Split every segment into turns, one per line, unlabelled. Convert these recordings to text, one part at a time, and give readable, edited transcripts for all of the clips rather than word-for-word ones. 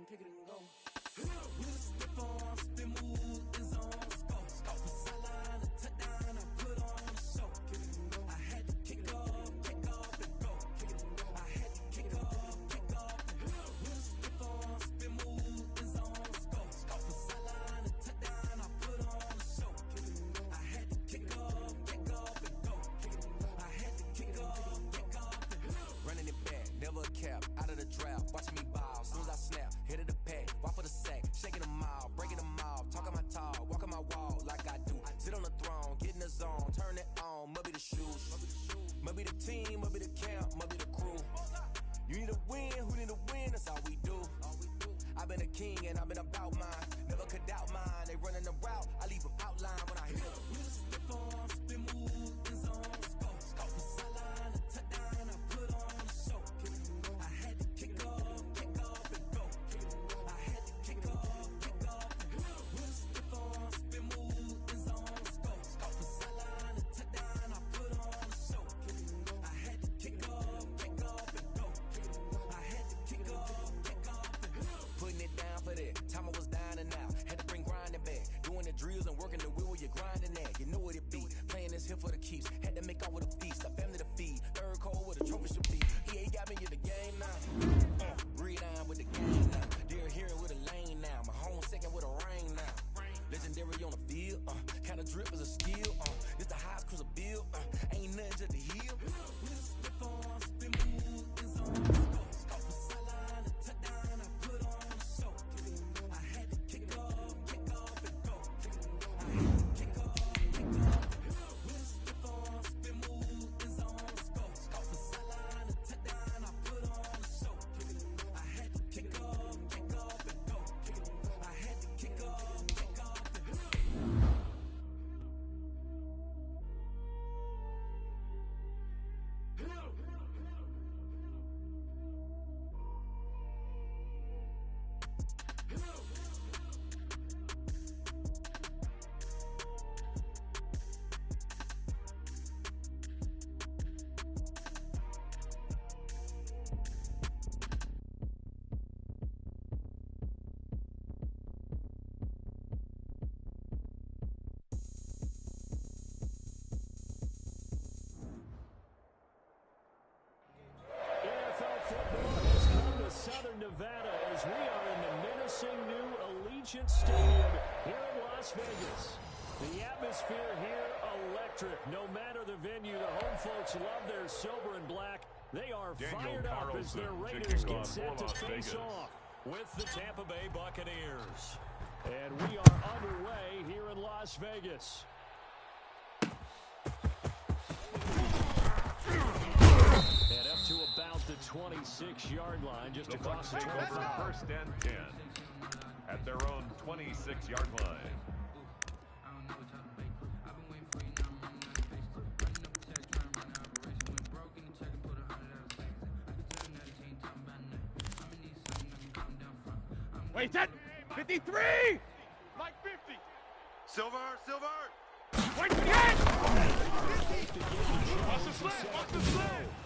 kick it and go. With a stiff arm, spin move, end zone, score. Off the sideline, a touchdown, I put on a show. Kick it and go. I had to kick off and go. Kick it and go. I had to kick off and go. With a stiff arm, spin move, end zone, score. Off the sideline, a touchdown, I put on a show. Kick it and go. I had to kick off and go. Kick it and go. I had to kick off and go. Running it back, never a cap, out of the draft, watching me ball. Soon as I snap, hit of the pack, walk for the sack, shaking them all, breaking them all, talking my talk, walking my wall like I do. Sit on the throne, get in the zone, turn it on, must be the shoes, must be the team, must be the camp, must be the crew. You need a win, who need a win, that's all we do. I've been a king and I've been about mine, never could doubt mine. They running the route, I leave them outline when I hit them. With a stiff arm, spin move, end zone, score. Off the sideline, a touchdown, I put on a show. I had to kick off and go. Kick it and go. I had to kick off and go. With a stiff arm, spin move, end zone, score. Off the sideline, a touchdown, I put on a show. I had to kick off and go. Kick it and go. I had to kick off and go. Putting it down for that. Time I was down and out. Had to bring grinding back. Doing the drills and working the wheel where you're grinding at. You know what it be. Playing this here for the keeps. Had to make off with a feast. A family to feed. Third cold with a trophy should be. He ain't got me in the game now. Breathe on with the game now. Dear hearing with a lane now. My home second with a ring now. Legendary on the field. Kind of drip is a skill. It's the highest cruiser bill. Ain't nothing just the heel. With a stiff arm, spin move, end zone, score. Off the sideline, a touchdown, I put on a show. I had to kick off and go. Kick it and go. I had to kick off and go. With a stiff arm, spin move, end zone, score. Off the sideline, a touchdown, I put on a show. I had to kick off and go. Kick it and go. I had to kick off and go.
NFL football has come to Southern Nevada as we are in the menacing new Allegiant Stadium here in Las Vegas. The atmosphere here electric. No matter the venue, the home folks love their silver and black. They are fired up as their Raiders get set to face off with the Tampa Bay Buccaneers. And we are underway here in Las Vegas. And up to about the 26-yard line, just across the 25.
First and 10 at their own 26-yard line.
Wait, that 53! Like 50! Silver! Wait, again!
Watch the slip! Watch the slip!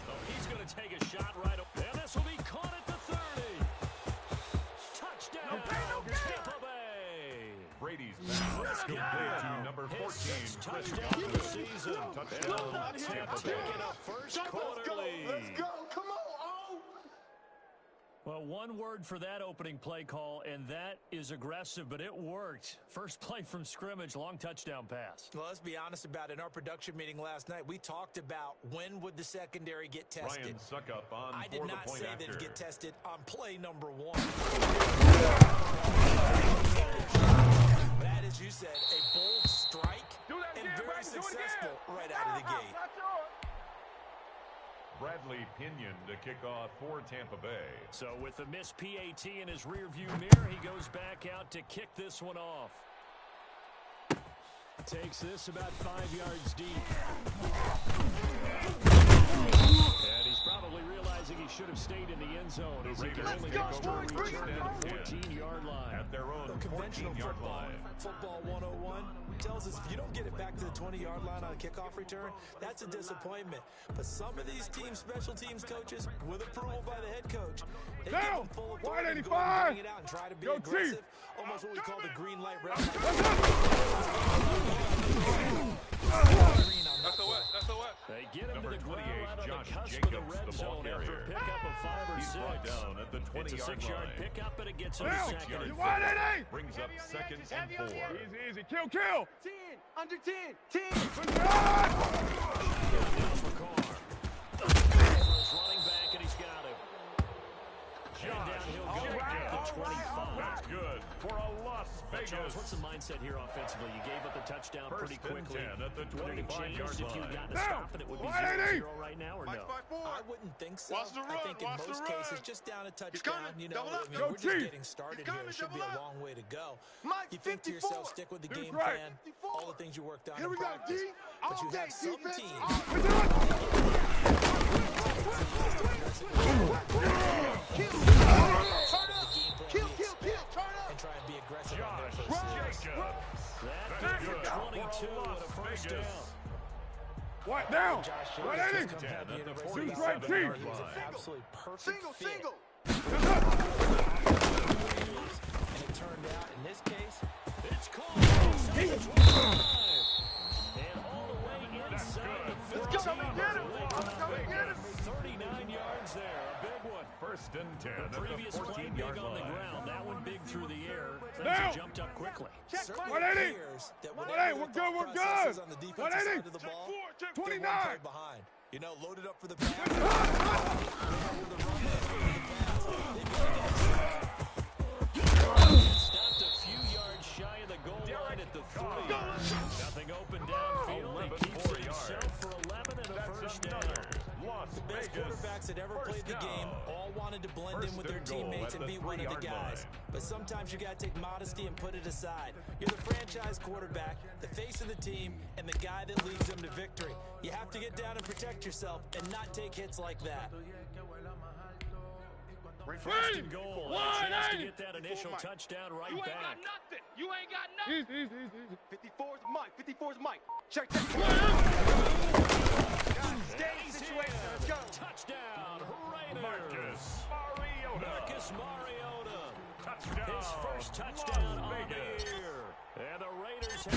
Oh, he's going to take a shot right up. And this will be caught at the 30. Touchdown, Tampa Bay!
Brady's pass complete to number 14.
His touchdown of the season. Touchdown, Tampa Bay. Taking a first quarter lead.
Let's go! Come on! Oh!
Well, one word for that opening play call, and that is aggressive, but it worked. First play from scrimmage, long touchdown pass.
Well, let's be honest about it. In our production meeting last night, we talked about when would the secondary get tested.
Ryan Suckup on
I did
for the
not
point
say
after.
they'd get tested on play number 1. That, as you said, a bold strike and very successful right out of the gate.
Bradley Pinion to kick off for Tampa Bay.
So with the missed PAT in his rearview mirror, he goes back out to kick this one off. Takes this about 5 yards deep. And he's probably realizing he should have stayed in the end zone as he can only get to a return at the 14-yard line.
At their own
Conventional
14-yard line.
football 101 tells us if you don't get it back to the 20-yard line on a kickoff return, that's a disappointment. But some of these teams, special teams coaches, with approval by the head coach, they give them full authority to go and bring it out and try to be aggressive. Almost what we call the green light red light.
That's the West.
They get him to the ground right on
Josh
the cusp
Jacobs,
of the red
the ball
zone after a
carrier.
pickup of 5 or 6.
He's brought down at the
It's a
20-yard
6-yard
line.
pickup, and it gets him to
Now,
second and 4.
Brings up second and 4.
Easy. Kill. 10. Under 10. 10.
Now for Carr. For his running back, and he's got him. And down he'll go at the 25.
That's good for a Las
Charles,
Vegas.
what's the mindset here offensively? You gave up the touchdown pretty
First and
quickly.
10 at the
Would it have
25-yard
changed if you'd
line.
gotten a stop and it would be 0-0 right now, or no?
I wouldn't think so.
Watch the
I
run,
think in
watch the
most
run.
cases, just down a
He's
touchdown,
coming.
you know,
Double
I
up.
mean,
Go
we're just
Chief.
getting started
He's
here.
coming,
It should be
double
a
up.
long way to go.
Mike,
You think to
54.
yourself, stick with the
Dude's
game
right.
plan,
54.
all the things you worked on
Here
in
we go,
practice.
D.
But you
All
have
day
some
defense.
teams.
Kill. Turn up.
And try and be aggressive on their
Josh
first
Jacobs.
That's
good
good.
for
22
Las
and a first
Vegas.
down.
What down?
Josh
What
Jacobs
ain't
has
it?
come heavy in the race
Dude's
about
right,
that.
Chief.
He's an absolutely perfect
Single.
fit. And it turned out, in this case,
It's called. And all the way inside the 15.
Let's go. Get him. Let's go get him.
39 yards there. A big one.
First and 10
The
at the
previous play big
14-yard
on the
line.
ground. That one big through the air. Things
Now.
have jumped up quickly.
certainly
What ain't it?
appears that
What
whatever
ain't? We're
the
good,
thought
we're
process
good.
is on the defensive
What ain't
side
it?
of the ball, they
29.
weren't played behind. You know, loaded up for the pass.
Stopped a few yards shy of the goal line at the 3. Nothing open downfield. He keeps it himself for 11 and a first down.
Las
The best
Vegas.
quarterbacks that ever played the game all wanted to blend in with their teammates and be one of the guys. But sometimes you got to take modesty and put it aside. You're the franchise quarterback, the face of the team, and the guy that leads them to victory. You have to get down and protect yourself and not take hits like that.
First and goal. And a chance to get that initial touchdown right back.
nothing. You ain't got nothing. Easy. 54's Mike. Check. Steady situation. Let's go.
Touchdown, Raiders.
Marcus
Marcus Mariota.
Touchdown.
His first touchdown
Las
on
Vegas.
the year. And the Raiders have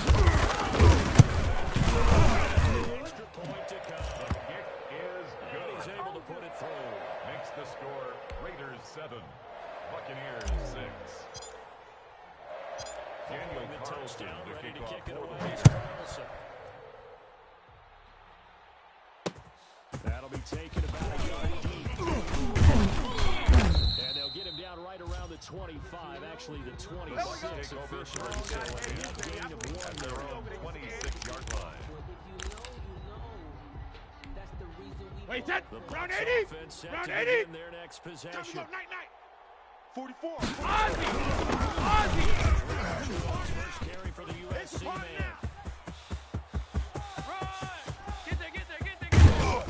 an extra point to come.
Kick is
And
good.
he's able to put it through.
Makes the score Raiders 7, Buccaneers 6. Daniel
Following the
Carlson
touchdown,
to
ready
kick
to
off
kick it
for
away
the
is
Raiders.
Carlson. That'll be taken about a yard deep. And they'll get him down right around the 25, actually the 26 officially. So a net gain of 1
At their own 26-yard line.
Wait, set.
The
Round
Bucs
80.
offense set
Round
to
80.
begin their next possession.
Night. 44.
Ozzie! First carry for the USC man.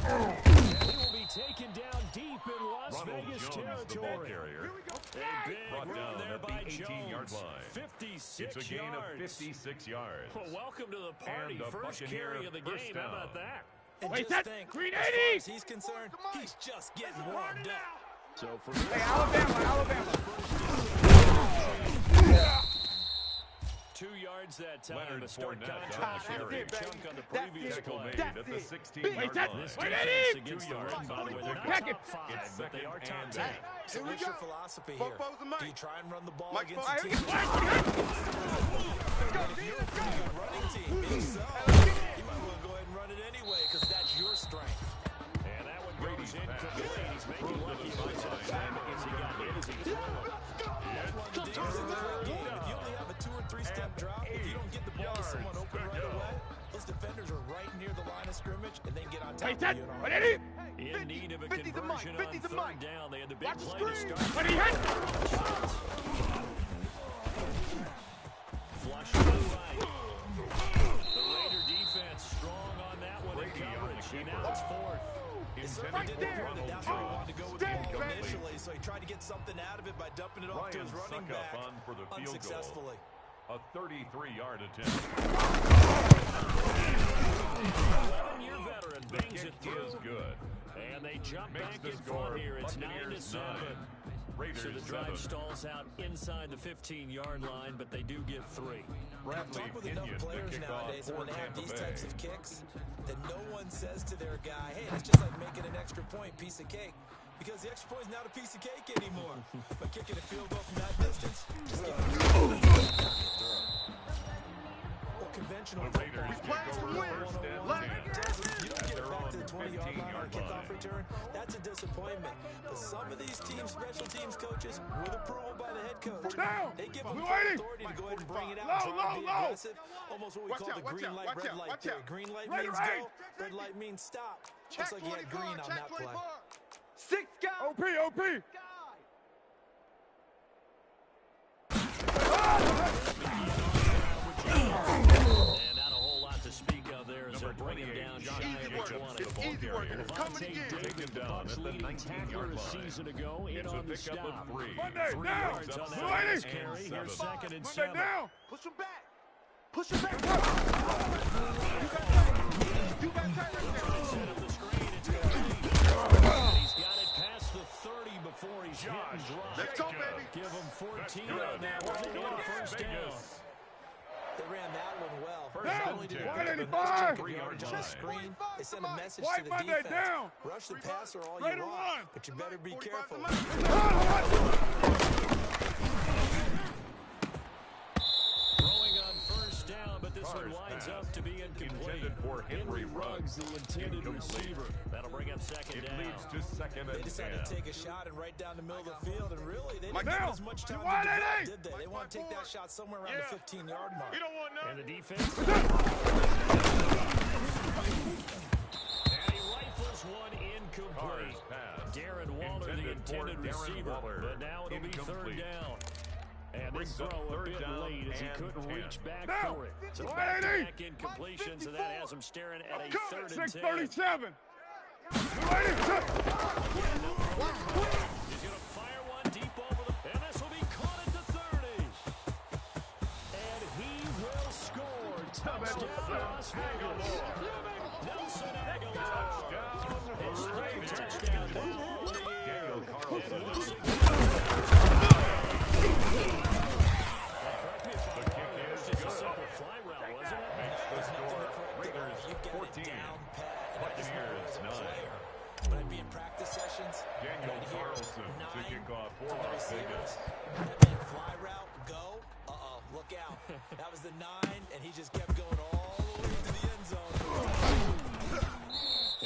And he will be taken down deep in Las
Ronald
Vegas
Jones, the ball
territory.
carrier.
A big
Brought
run
down
there
at
by
the 18-yard
Jones.
line.
56
It's a gain
yards.
of 56 yards.
Well, welcome to the party.
And a
First
Buccaneer
carry of the
first
game.
down.
How about that?
And
Wait,
just
that
think,
green
as
80.
far as he's concerned, he's just getting warmed up.
So for
Hey, Alabama.
2 yards that time.
Leonard
A start
Fournette on
contract
the
with a
carry.
big chunk on the
That's
previous
it.
Tackle
play.
made
That's
at the
it.
16-yard
Wait, that-
line.
This
Wait,
defense
Eddie!
against
2
the
yards
run, by the way,
on
they're
the
not
Pack it.
top 5,
It's
but they are
second
top
and
10.
eight.
So what's your philosophy
Both
here?
foes are Mike.
Do you try and run the ball
Mike,
against
Mike.
a team?
Let's
If you're a pretty good running team, being so, you might want to go ahead and run it anyway because that's your strength.
And that one goes incomplete. He's making lucky plays on as he got hit as he threw it.
That's one of the dangers of the run game. If you only have a 2 or 3 step drop, if you don't get the ball to someone open right away, those defenders are right near the line of scrimmage and they get on top
Wait,
of
that.
you. and all
What
that.
did
In need of a
50 to Mike,
conversion
50
on
to
3rd
Mike.
down. They had the big
Watch the
play to
screen.
start.
What he hit?
Flush to the right. The Raider defense strong on that one in
Brady on the
coverage. And
keeper.
now it's 4th.
It certainly didn't appear that that's where he wanted to go with the ball initially, so he tried to get something out of it by dumping it off to his running back unsuccessfully.
A 33-yard attempt.
11-year veteran bangs it through.
Is good.
And they jump back in front here. It's 9-7. So the drive stalls out inside the 15-yard line, but they do get 3.
Talk with enough players nowadays, and when they have these types of kicks, that no one says to their guy, hey, it's just like making an extra point, piece of cake. Because the extra point is not a piece of cake anymore. But kicking a field goal from that distance, just give it conventional football. You don't get it back to the 20-yard line on a kickoff return. That's a disappointment. But some of these teams, special teams coaches, with approval by the head coach, they give them authority to go ahead and bring it out, try to be aggressive. Almost what we call the green light, red light theory. Green light means go, red light means stop. Looks like he had green on that play.
6 guys.
OP, OP.
And not a whole lot to speak of there as they bring him down shy of the 20.
It's easy work, and it's coming again.
David, the Bucs leading tackler a season ago, in on the stop. 3 yards on that last carry. Here's 2nd and 7.
Push him back. Push him back. You got tight right there.
Set up the screen. It's going to be. He's got it past the 30 before he's hit and dropped.
Let's go, baby.
Give him 14 on that one. And first down.
They ran that one well.
Down.
Only did
185.
3 yards on the screen. They sent a message
White
to the
Monday
defense.
down.
Rush the passer all
Right
you
or
want,
run.
but you better be careful.
Throwing on first down, but this one winds up to be incomplete.
Intended for Henry
Ruggs, the intended receiver. That'll bring up 2nd
It
down.
leads to 2nd
They
and
decided
10.
to take a shot and right down the middle of the field, and really, they didn't
Now.
give as much time to develop, did they? They want to take that shot somewhere around the 15-yard mark.
You don't want none.
And the defense. And he rifles one incomplete. Darren Waller, the intended receiver, but now it'll be 3rd down. And this throw a bit late as he couldn't reach back for it. So back-to-back incompletion, so that has him staring at a 3rd and 10.
637.
He's going to fire one deep over the... And this will be caught at the 30. And he will score. Touchdown, Las Vegas. Nelson Aguilar. His 3rd touchdown now on the year.
Might be in practice sessions.
Daniel Carlson to kick off for Las Vegas.
Fly route, go. Look out. That was the 9, and he just kept going all the way into the end zone.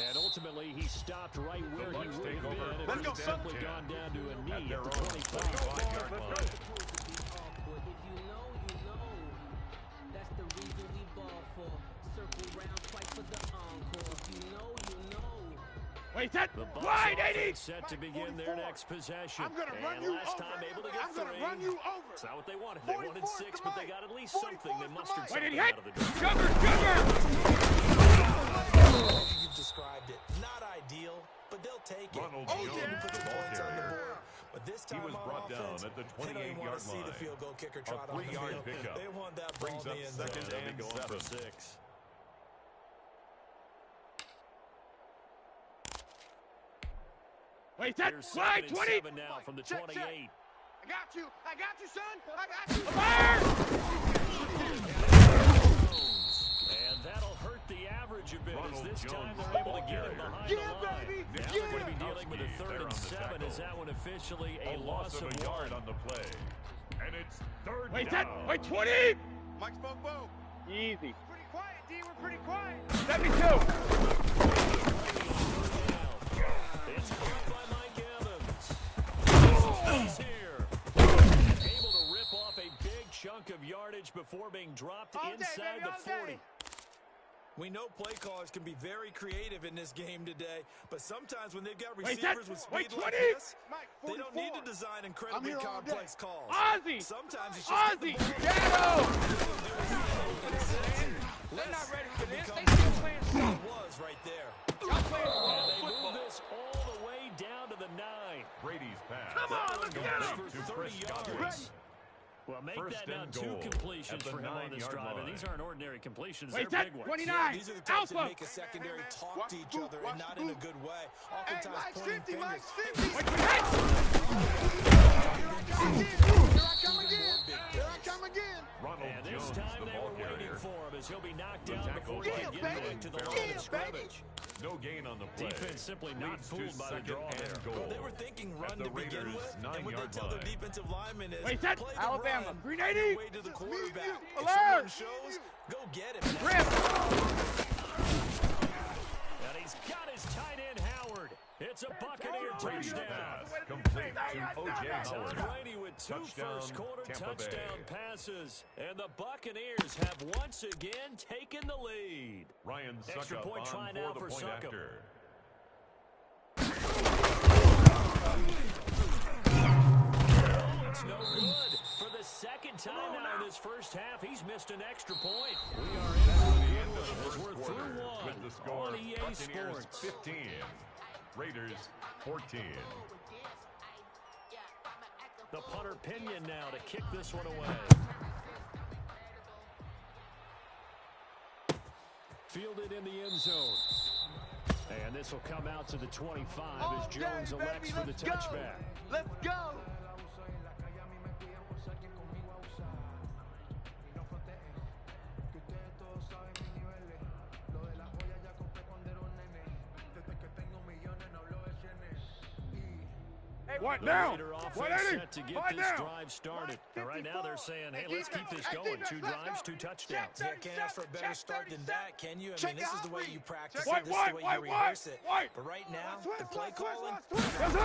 And ultimately, he stopped right where he would have been if he'd simply gone down to a knee at the 25-yard line.
If you know, you know. That's the reason we ball for. Circle round, fight for the encore. If you know, you know.
Wait, that.
The
Wide,
Bucs
80.
set to begin their next possession.
I'm gonna run
and
you
last
over.
time able to get
I'm gonna
3.
run you over.
It's not what they wanted. They wanted 6, but they got at least something. They mustered
Wait, did
something
he hit?
out of the door.
Jugger.
You've described it. Not ideal, but they'll take it.
Ronald
They
Jones,
didn't put the
ball
points on the
carrier.
board. But this
He
time
was
on
brought down
offense,
at the
they don't even want
28-yard
to see the
line.
field goal kicker
A
trot on the
3-yard
field.
pickup.
They want that ball
Brings
in
up
the end
2nd
zone.
They'll be
and
going for
7.
6.
Wait, that.
Here's
Wide,
2nd and
20.
7 now from the
Check,
28.
check. I got you, son. I got you.
And that'll hurt the average a bit as
Ronald
this time
Jones,
they're able to
ball
get him
carrier.
behind
Yeah,
the line.
baby.
Now
Yeah.
they're going to be dealing with a 3rd
There
and
on the
7.
tackle.
Is that one officially
A loss of a
1?
yard on the play. And it's 3rd
Wait,
down.
that. Wait, 20.
Mike spoke bow.
Easy.
Pretty quiet, D. We're pretty quiet.
72.
It's caught by Mike Evans. He's here. Able to rip off a big chunk of yardage before being dropped
All day,
inside
baby,
the
all
40.
day.
We know play callers can be very creative in this game today, but sometimes when they've got
Wait,
receivers with
wait,
speed like
20.
this,
Mike,
they don't
44.
need to design
I'm
incredibly
here all day.
complex calls.
Ozzy.
Sometimes it's just
Ozzy.
get the ball.
Shadow.
They're not ready for this. They
Become
still playing
what it was right there.
Y'all playing
And they move this 30 yards. Well, make that now 2 completions for him on this drive, and these aren't ordinary completions. They're big ones.
29.
Yeah, these are the types that
Alpha.
make a secondary talk to each other and not in a good way. Oftentimes pointing fingers.
Here I come again.
And this time they were waiting for him as he'll be knocked down before he can get back to the line of scrimmage.
No gain on the play.
Defense simply not
Leads to
fooled by the draw
second
there.
and goal.
Well, they were thinking run
At the
to begin
Raiders'
with, and what they
9-yard
tell their
line.
defensive linemen is
Wait, set.
play the
Alabama.
run,
380.
your way to the quarterback. If
Alert.
someone shows, go get him.
Rip.
And he's got his tight end Howard. It's a Buccaneer
Brady
touchdown.
pass complete to O.J.
Tom
Howard.
Brady with 2
Touchdown,
first-quarter
Tampa Bay.
touchdown passes. And the Buccaneers have once again taken the lead.
Ryan
Extra
Suckup
point
on
try now
for
for
the point
Suckup.
after.
It's no good. For the second time now in this first half, he's missed an extra point. We are in for a good one as we're through one
With the score,
on EA
Buccaneers
Sports.
15, Raiders 14.
The punter Pinion now to kick this one away. Fielded in the end zone. And this will come out to the 25 as Jones elects for the touchback.
Let's go.
What
The
down?
Raider offense
180.
set to get
Five
this
down.
drive started. And right now they're saying, hey, let's keep this going. 2 drives, 2 touchdowns.
Yeah, can't ask for a better start than that, can you? I
Check
mean, this is the way
out
you
read.
practice
White,
it. This is the way
white,
you rehearse it.
white.
But right now, the
Switch,
play
switch,
calling,
switch, switch.
Yes, sir.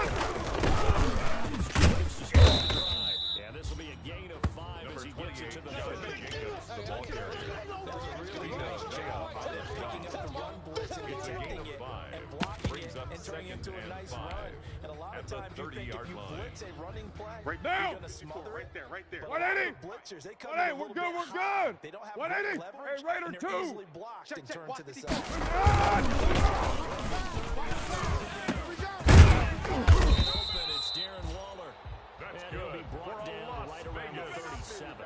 Yeah, this will be a gain of 5
Number
as he gets it
28,
to the
Jonathan
30.
Jacobs, the ball carrier.
really nice job picking up the run blitz and
It's a gain
detecting
of
it
5.
and blocking
Brings
it
up
and turning it
second
into a
and
nice
5.
run. And a lot
At
of
the
times you think if
30-yard
you
line.
blitz a running play,
Right
you're
now.
going to smother
Right
it.
there, right there.
But
180.
blitzers, they come
180,
in a
we're
little
good,
bit
we're
high.
good.
They don't have
180.
good leverage,
Hey, Raider
and
2.
they're easily blocked
Check,
and
check,
turned
watch
to the
the
side.
Open, it's Darren Waller.
That's
And he'll
good
be brought
for a
down
Las
right around the
Vegas.
37.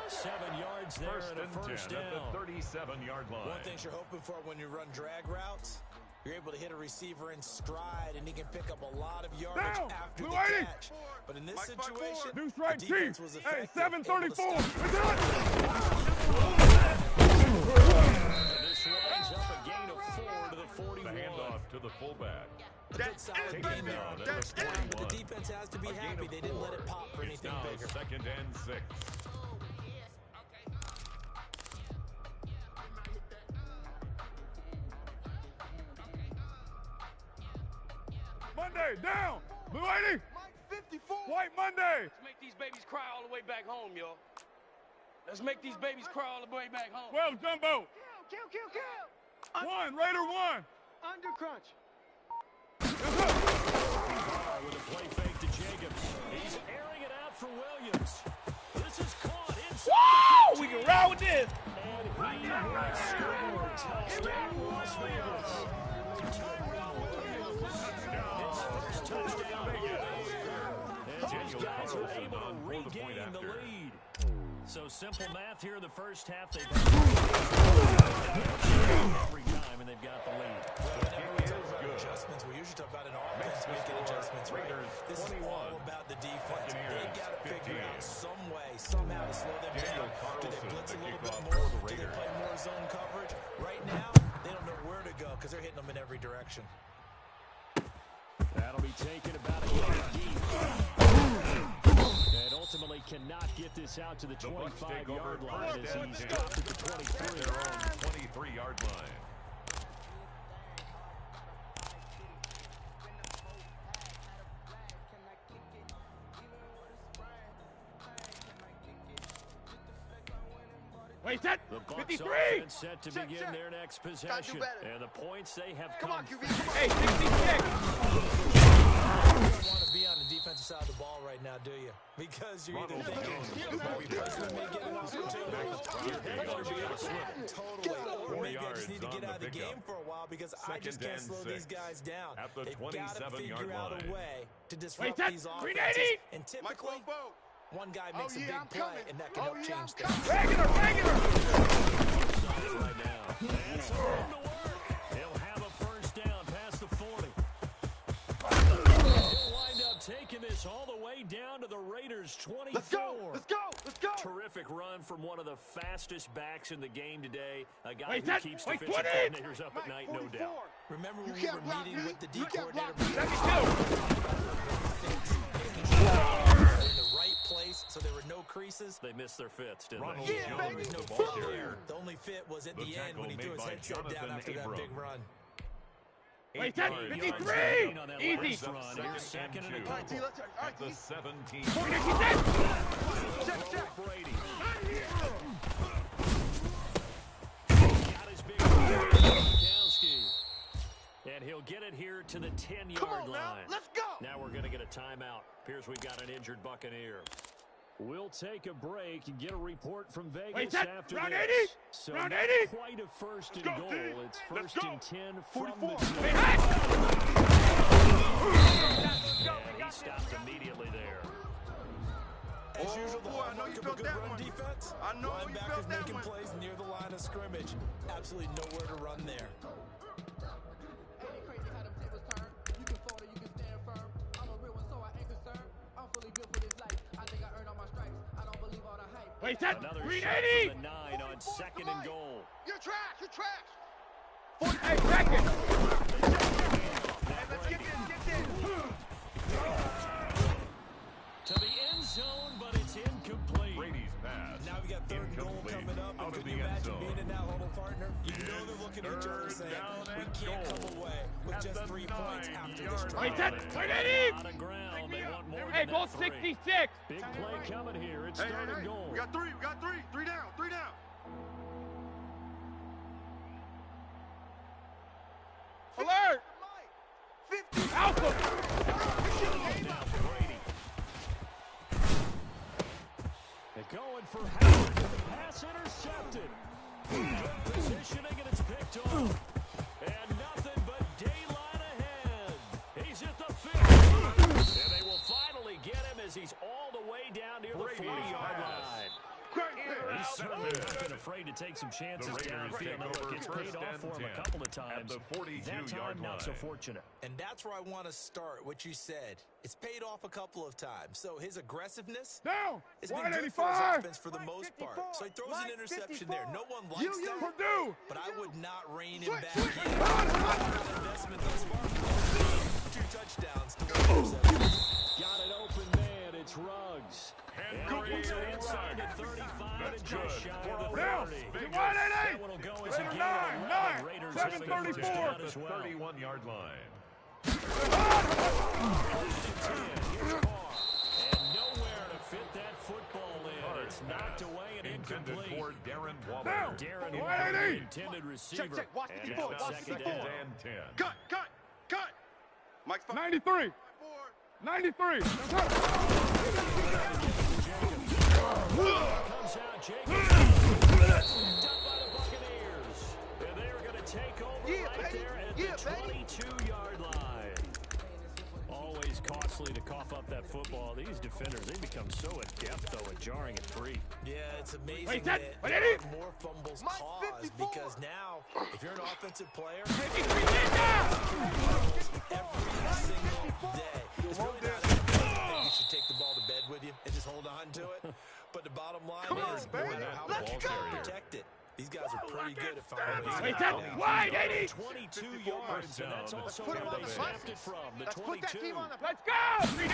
7 yards there
First
and a
and
first
10 at
down.
the 37-yard line.
One thing you're hoping for when you run drag routes, you're able to hit a receiver in stride, and he can pick up a lot of yardage
Down.
after the
Blue 80.
catch. But in this
Mike, Mike,
situation,
forward.
Deuce
the
right,
defense
Chief.
was
Hey,
effective.
734.
able to stop
We did it.
And this winds up a gain of 4 to the
The
41.
handoff to the fullback.
a good solid
Taken
game
down
there.
at the 41.
The defense has to be
A gain
happy
of
they didn't let
4.
it pop for
It's
anything
now
bigger.
2nd and 6.
Monday, down. Blue 80.
Mike 54.
White Monday.
Let's make these babies cry all the way back home, y'all. Let's make these babies cry all the way back home.
12 jumbo.
Kill.
1, Raider 1.
Under crunch.
Yes, sir.
With a play fake to Jacobs. He's airing it out for Williams. This is caught inside.
Woo! We can ride with this.
And he will score. Touchdown, Las Vegas. Tyrell Williams. His first touchdown of the year. As these guys are able to regain the lead. So simple math here in the first half. They've every time, and they've got the lead.
Whenever we talk about adjustments, we usually talk about an offense making adjustments, right?
Raiders
This is
21.
all about the defense.
Buccaneers
They've got to figure
15.
out some way, somehow to slow them
Daniel
down. Do they
Carlson,
blitz a
the
little bit
kickoff
more?
for the
Do they
Raiders.
play more zone coverage? Right now, they don't know where to go because they're hitting them in every direction.
That'll be taken about a yard deep. And ultimately cannot get this out to the
The Bucs take over
25-yard line as
first and
he's
10
stopped at the
at
23.
their own 23-yard line.
Wait, set.
The Bucs
53.
offense set to
Check,
begin
check.
their next
Gotta do
possession.
better.
And the points they have
Come
come
on, QB. Come on.
Hey, 66.
You don't want to be on the defensive side of the ball right now, do you? Because you're either thinking my replacement may get an opportunity, totally, or maybe I just need to get out of the game for a while because I just can't slow these guys down. They've got to figure out a way to disrupt these offenses. And typically, one guy makes a big play, and that can help change things.
Regular!
Right now. That's home to work. He'll have a first down past the 40. He'll wind up taking this all the way down to the Raiders' 24.
Let's go!
Terrific run from one of the fastest backs in the game today. A guy
Wait,
who keeps defensive coordinators up at night, no doubt.
Remember when we were meeting with the D coordinator? In the right place, so there were no creases.
They missed their fits, didn't
Ronald
they?
Jones,
There was no
the
fit
ball
there.
carrier.
The only fit was at
The
the end
tackle
when he threw
made
his
by
headset down
Jonathan
after that
Abram.
big run.
Wait,
8
53!
yards
gain on that
Easy!
last run. Here's second and a
All right, T,
couple.
let's all right,
At the
T.
17.
Check.
Brady. Got his big Gronkowski. And he'll get it here to the 10-yard
Come on
line.
now, let's go.
Now we're going to get a timeout. Appears we've got an injured Buccaneer. We'll take a break and get a report from Vegas after
round
this.
80?
So
Round
not
80?
quite a first and
Let's go,
goal.
D.
It's
Let's
first
go.
and 10 from
44.
the 2.
Wait, hot!
And he stopped immediately there.
As usual, the
boy, I know
hallmark
you
of a
felt
good
that
run
one.
defense.
I know you
Linebackers
felt that
making
one.
plays near the line of scrimmage. Absolutely nowhere to run there.
Ain't it crazy how them tables turn? You can fall or you can stand firm. I'm a real one, so I ain't concerned. I'm fully built for this life. I think I earned all my stripes. I don't believe all the hype.
Wait, that
Another
green
shot
80!
from the 9 on second and goal.
You're trash.
Hey, second!
Hey, let's get this.
To the end zone, but it's incomplete.
Brady's pass.
Now we got third and goal
Incomplete.
coming up.
Out
And
of
could
the
you
end
imagine
zone.
being in that huddle, partner? You know
It's
they're looking at each other
third
saying,
down
we
and
can't
goal.
come away with
At
just
the
3 points after this
9-yard
drive.
Wait, that
A
180!
lot of ground. They want more
Hey,
than
goal
that 3.
66!
Big play coming here. It's
Hey,
third and goal.
We got three. Three down.
Alert!
50.
Alpha!
Now Brady. They're going for Howard. Pass intercepted. Good positioning, and it's picked off. And nothing but daylight ahead. He's at the 50. And they will finally get him as he's all the way down near the
Brady
40-yard
pass.
line. He's certainly not been afraid to take some chances
The Raiders
downfield.
take
Now, look,
over
it's
first
paid off
and
for him
10
a couple of
at
times.
the 42-yard
That time, not so
line.
fortunate.
And that's where I want to start, what you said. It's paid off a couple of times. So his aggressiveness
Down!
has been good for his
185!
offense for the most part. So he throws an
Mike,
interception
54.
there. No one likes that.
Purdue!
But I would not rein him back
Switch.
in. Investment thus far. 2 touchdowns to 1 interception.
Got it open man. It's Ruggs. And he gets it inside the 35
That's
and just
good.
shy
For
of the
Las
30.
Vegas.
That one will go as a
Raider
gain of 11.
9,
Raiders
7,
having a first
34.
down
The
as well.
31-yard line.
Here's Carr. And nowhere to fit that football in. It's knocked away and
Intended
incomplete.
for Darren Waller.
Down.
Darren
180.
Waller, the intended receiver.
Check. Watch
And
54.
it's
Watch
second
54.
down.
And 10.
Cut. Mike's
93! 93!
Comes out Jacobs. Picked up by the Buccaneers. And they're going to take over right there at the 22-yard line. Always costly to cough up that football. These defenders, they become so adept, though, at jarring it free.
Yeah, it's amazing
Wait,
that
what
there
did
are more fumbles
Mike,
caused
54.
because now, if you're an offensive player,
53
every single day, it's really not everything you should take the ball to bed with you and just hold on to it. But the bottom line is, no matter how much you
go.
protect it, these guys are pretty good at finding ways to
Wait,
knock
that
it down.
wide 80!
22 yards, and that's also
put
where
him on
they
the
snapped
bus.
it from, the
Let's put that
22.
team on the
Let's go! 3D,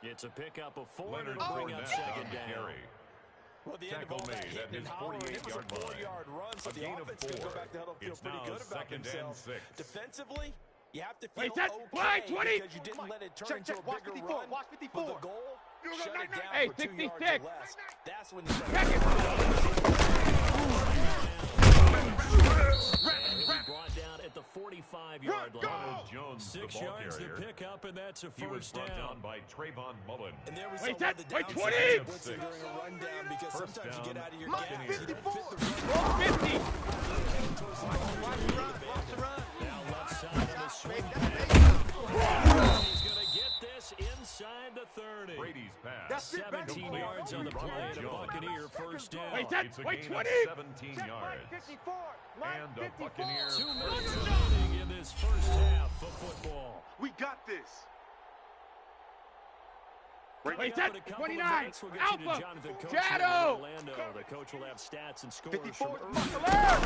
It's a pickup of 4
Leonard
to bring
Fournette
up
on
second
the
down.
carry.
Well, the end of
Tackle
all that
made
hitting
at
and
his
hollering, it was a
48-yard line.
4-yard run, so
A
the
gain of
offense can go
4.
back to the huddle, feel
It's
pretty
now
good about
second and
themselves.
6.
Defensively, you have to feel
Wait, that
okay
flag 20.
because you didn't let it turn
Check.
into a
Watch
bigger
54.
run.
Watch
But
54.
the goal, shut it down
Hey,
for 2 yards
66.
or less. That's when you start.
Check it!
And he'll be brought down at the 45 6
ball
yards
carrier.
to pick up, and that's a
He was
first
brought
down.
down by Trayvon Mullen.
And there we saw
Wait,
one of the
wait,
downsides
20!
of blitzing during a rundown, because
First
sometimes you
down,
get out of your
Mike,
gas.
54.
He didn't fit the run.
50!
Watch the run.
Now left side on the swing pass. He's going to get this inside the 30.
Brady's pass.
That's it, back
17
to
yards on the play, and a
Jones.
Buccaneer first down.
Wait,
It's a
wait,
gain
20!
of 17
Check
yards.
Mike 54. Mike
And the
54.
Buccaneer
2 minutes remaining in this first half of football.
We got this.
Wait,
Coming up in a couple of
29!
minutes, we'll get you to
Alpha!
Jonathan Coach
Shadow!
here in Orlando. The coach will have stats and scores
54
from
is
earlier.
Mike. Alert!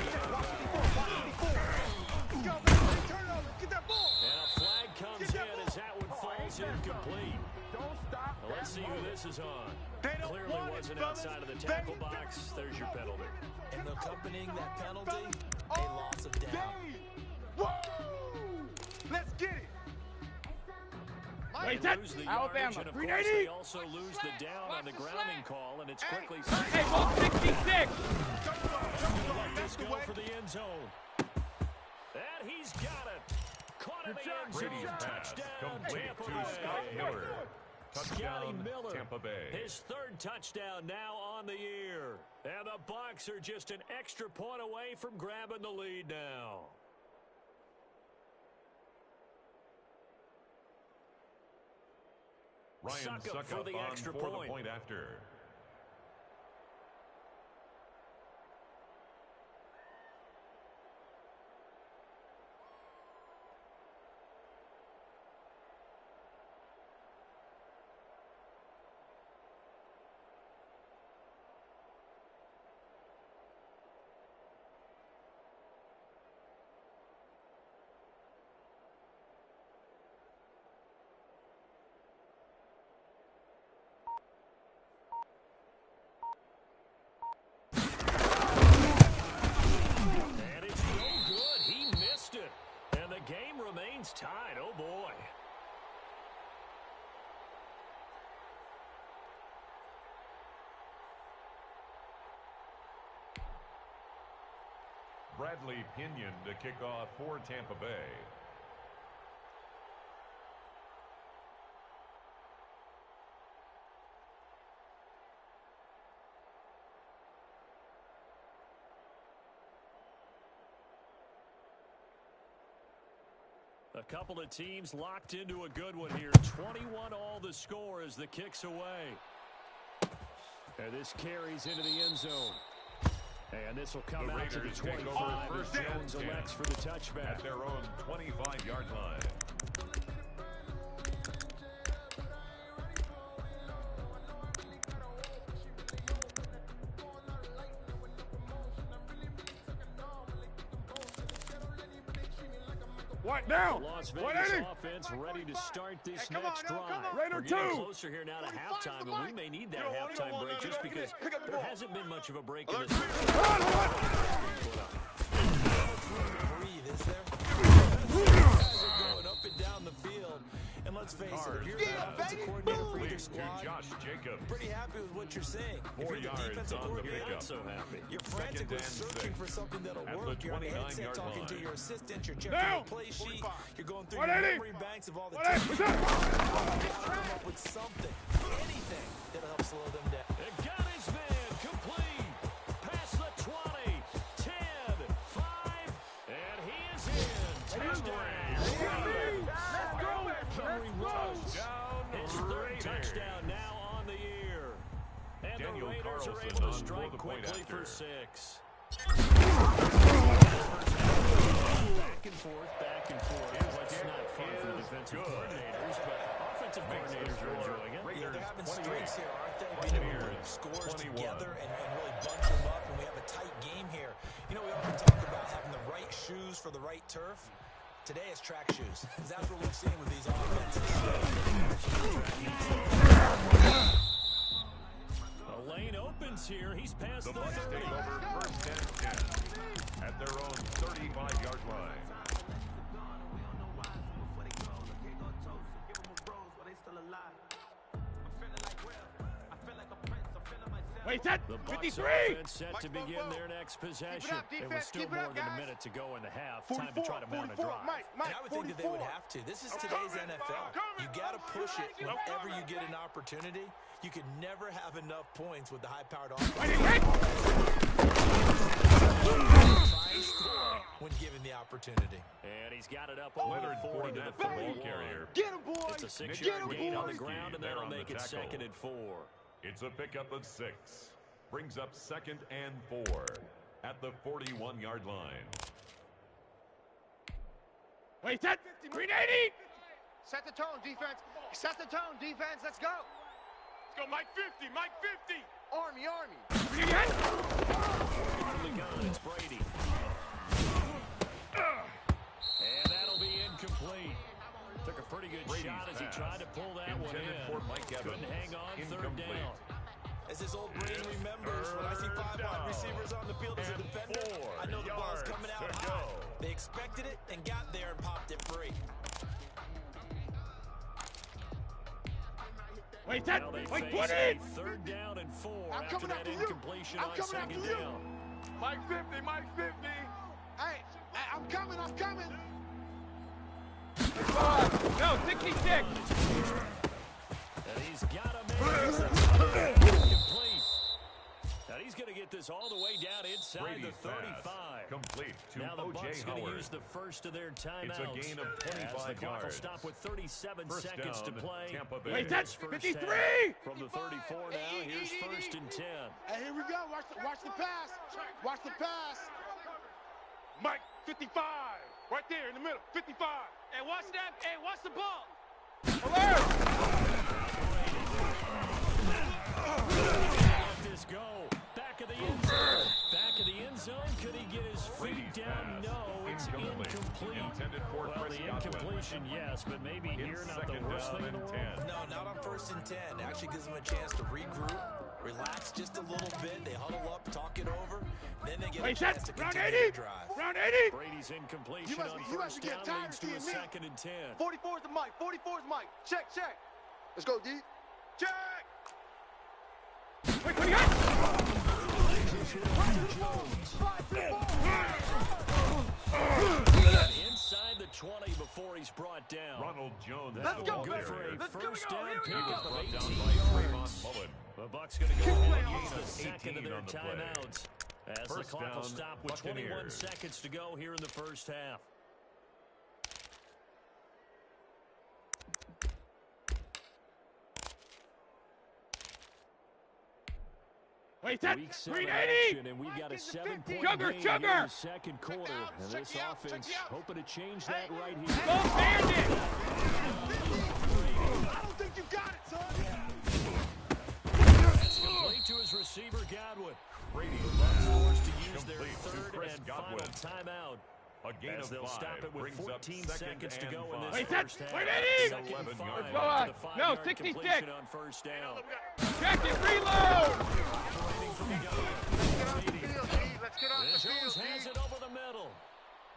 Watch 54. Go, man. Turn it over. Get that ball.
And a flag comes in as that one falls incomplete.
Don't stop.
Well, let's see who this is on.
They don't
Clearly
want it,
wasn't
fellas.
outside of the
They
tackle
don't.
box. There's your penalty.
And accompanying that penalty, a loss of down.
Whoa! Let's get it.
They
Wait, that
lose the
Alabama,
yardage, and of course
380?
they also lose the down on the grounding call, and it's quickly
Hey, ball 66!
let this go for the end zone. And he's got it. Caught in the end zone.
Brady's pass
Touchdown,
complete
Tampa
to
Bay.
Scott Miller.
Scotty
Touchdown,
Miller,
Tampa Bay.
his third touchdown now on the year. And the Bucs are just an extra point away from grabbing the lead now.
Ryan
Suckup for the
on
extra
for
point.
the point after.
And it's no good. He missed it. And the game remains tied. Oh, boy.
Bradley Pinion to kick off for Tampa Bay.
A couple of teams locked into a good one here. 21 all the score as the kick's away. And this carries into the end zone. And this will come
The
out to the
Raiders take
25
over
as
first
Jones
and 10
elects for the touchback.
at their own 25-yard line.
What down?
The Las Vegas
180!
offense ready to start this
Hey, come
next
on, now,
drive.
come on.
Raider
We're getting
2!
closer here now to
45
halftime,
is the
and we
mic.
may need that
You don't want it,
halftime
you don't
break
want it.
just because
Pick up the
there
ball.
hasn't been much of a break in
Alert.
this.
Breathe, is there? Guys are going up and down the field. And let's face it, if you're the offensive coordinator for either
To
squad,
Josh Jacobs.
pretty happy with what you're seeing. If
4
you're the
yards
defensive
on the
coordinator,
pickup.
Not so happy.
you're frantically
Second and
searching
6
for something that'll
at
work.
the
You're on the
29-yard
headset talking to
line.
your assistant. You're checking
Down.
your play sheet. You're going through
180.
your memory banks of all the
180,
teams.
what's up?
Come up with something, anything that'll help slow them down.
It got his man complete. Past the 20, 10, 5, and he is in. Touchdown. Montgomery Rose. His third touchdown now on the year. And
Daniel
the Raiders are
Carlson
able to
on for
strike
the point
quickly
after.
for 6. Back and forth. It's not fun for the defensive coordinators, but offensive coordinators are enjoying it.
Yeah, they're having
28.
streaks here, aren't they? Being able to put
Buccaneers,
scores
21.
together and really bunch them up, and we have a tight game here. You know, we often talk about having the right shoes for the right turf. Today it's track shoes. That's what we've seen with these offenses.
The lane opens here. He's past
The
the
Bucs
30.
take over first and 10 at their own 35-yard line.
Wait, set.
The Bucks
53.
offense set to begin their next possession. It was still more than a minute to go in the half. Time to try to mount a drive.
And I would think that they would have to. This is today's NFL. You got to push it whenever you get an opportunity. You can never have enough points with the high-powered offense. Try and score when given the opportunity.
And he's got it up over
Leonard
40 to the
Fournette, the
41.
ball carrier.
Get him, boy.
It's a 6-yard gain on the ground, and
There
that'll
on the
make it
tackle.
2nd and 4.
It's a pickup of 6. Brings up 2nd and 4 at the 41-yard line.
Wait, set. 380.
Set the tone, defense. Set the tone, defense. Let's go.
Let's go, Mike 50, Mike 50.
Army.
From the gun, it's Brady. And that'll be incomplete. Took a pretty good
Brady's
shot as he
pass.
tried to pull that one
Intended
in.
for Mike Evans.
Couldn't hang on. 3rd
Incomplete.
down.
As this old brain remembers, when I see 5 wide receivers on the field as a
And
defender,
4
I know the ball's
yards
coming out
to
high.
go.
They expected it and got there and popped it free.
Wait, set.
Now they
Wait,
face
20.
a 3rd down and 4
I'm
after
coming
that
after you.
incompletion
I'm
on
coming
2nd
after you.
down.
Mike 50, Mike 50.
Hey, I'm coming.
No, 66.
And he's got a man. Incomplete. Now he's going to get this all the way down inside
Brady's
the 35.
pass. Complete to
Now the
O.J.
Bucks going to
Howard.
use the first of their timeouts.
It's a gain of
As the
25
clock will
yards.
stop with 37
First
seconds to
down,
play.
Tampa Bay.
Wait,
in
that's
this first
53.
half. From the 34 now, here's 1st and 10.
Hey, here we go. Watch the pass. Watch the pass.
Mike 55. Right there in the middle, 55. Hey, watch that. Hey, watch the ball.
Alert.
Let this go. Back of the end zone. Back of the end zone. Could he get his feet
Brady's
down?
pass.
No, it's incomplete.
Intended for
Well,
Chris
the
Godwin.
incompletion, yes, but maybe here not the
2nd
worst
down
thing in the
and
world.
10.
No, not on 1st and 10. Actually gives them a chance to regroup, relax just a little bit. They huddle up, talk it over. Then they get a
Wait,
chance
set.
to
Round
continue
80.
the drive.
Round 80.
Brady's incompletion
You must
on
be- you must
1st
be getting
down
tired
leads
of
to a
seeing me.
2nd and 10.
44 is the mic. 44 is Mike. Check. Let's go, D. Check.
Wait, what do you got?
Inside the 20 before he's brought down.
Ronald Jones.
Let's
the
go,
ball
Good for
carrier.
a first down
He was
pickup of
brought
18
down by
yards.
Trayvon Mullen.
The Bucks going to go ahead and
Gain
use
of
the 2nd of
18
their
on the play.
timeouts. As the
First
clock will
down,
stop with 21
Buccaneers.
seconds to go here in the first half.
Wait, set.
Week 7
380.
action, and we've got a 7-point
Sugar,
game
sugar.
here in the second quarter. And this
check
offense
you out.
hoping to change that right here.
Go Bandit.
I don't think you got it, son.
That's complete to his receiver, Godwin.
Brady
Bucks forced to use their
complete to
3rd
Chris
and
Godwin.
final timeout.
A gain
As
of
they'll
5
stop it with
brings up
14
2nd
seconds to
and
go in
5.
this
Wait, that's
first half.
180.
2nd and
11
5
yards.
after
Go
the
on.
5-yard
No, 66.
completion on first down.
Check it. Reload.
Operating from the gun. Brady.
Let's get off
And
the
Jones
field,
has
D.
it over the middle.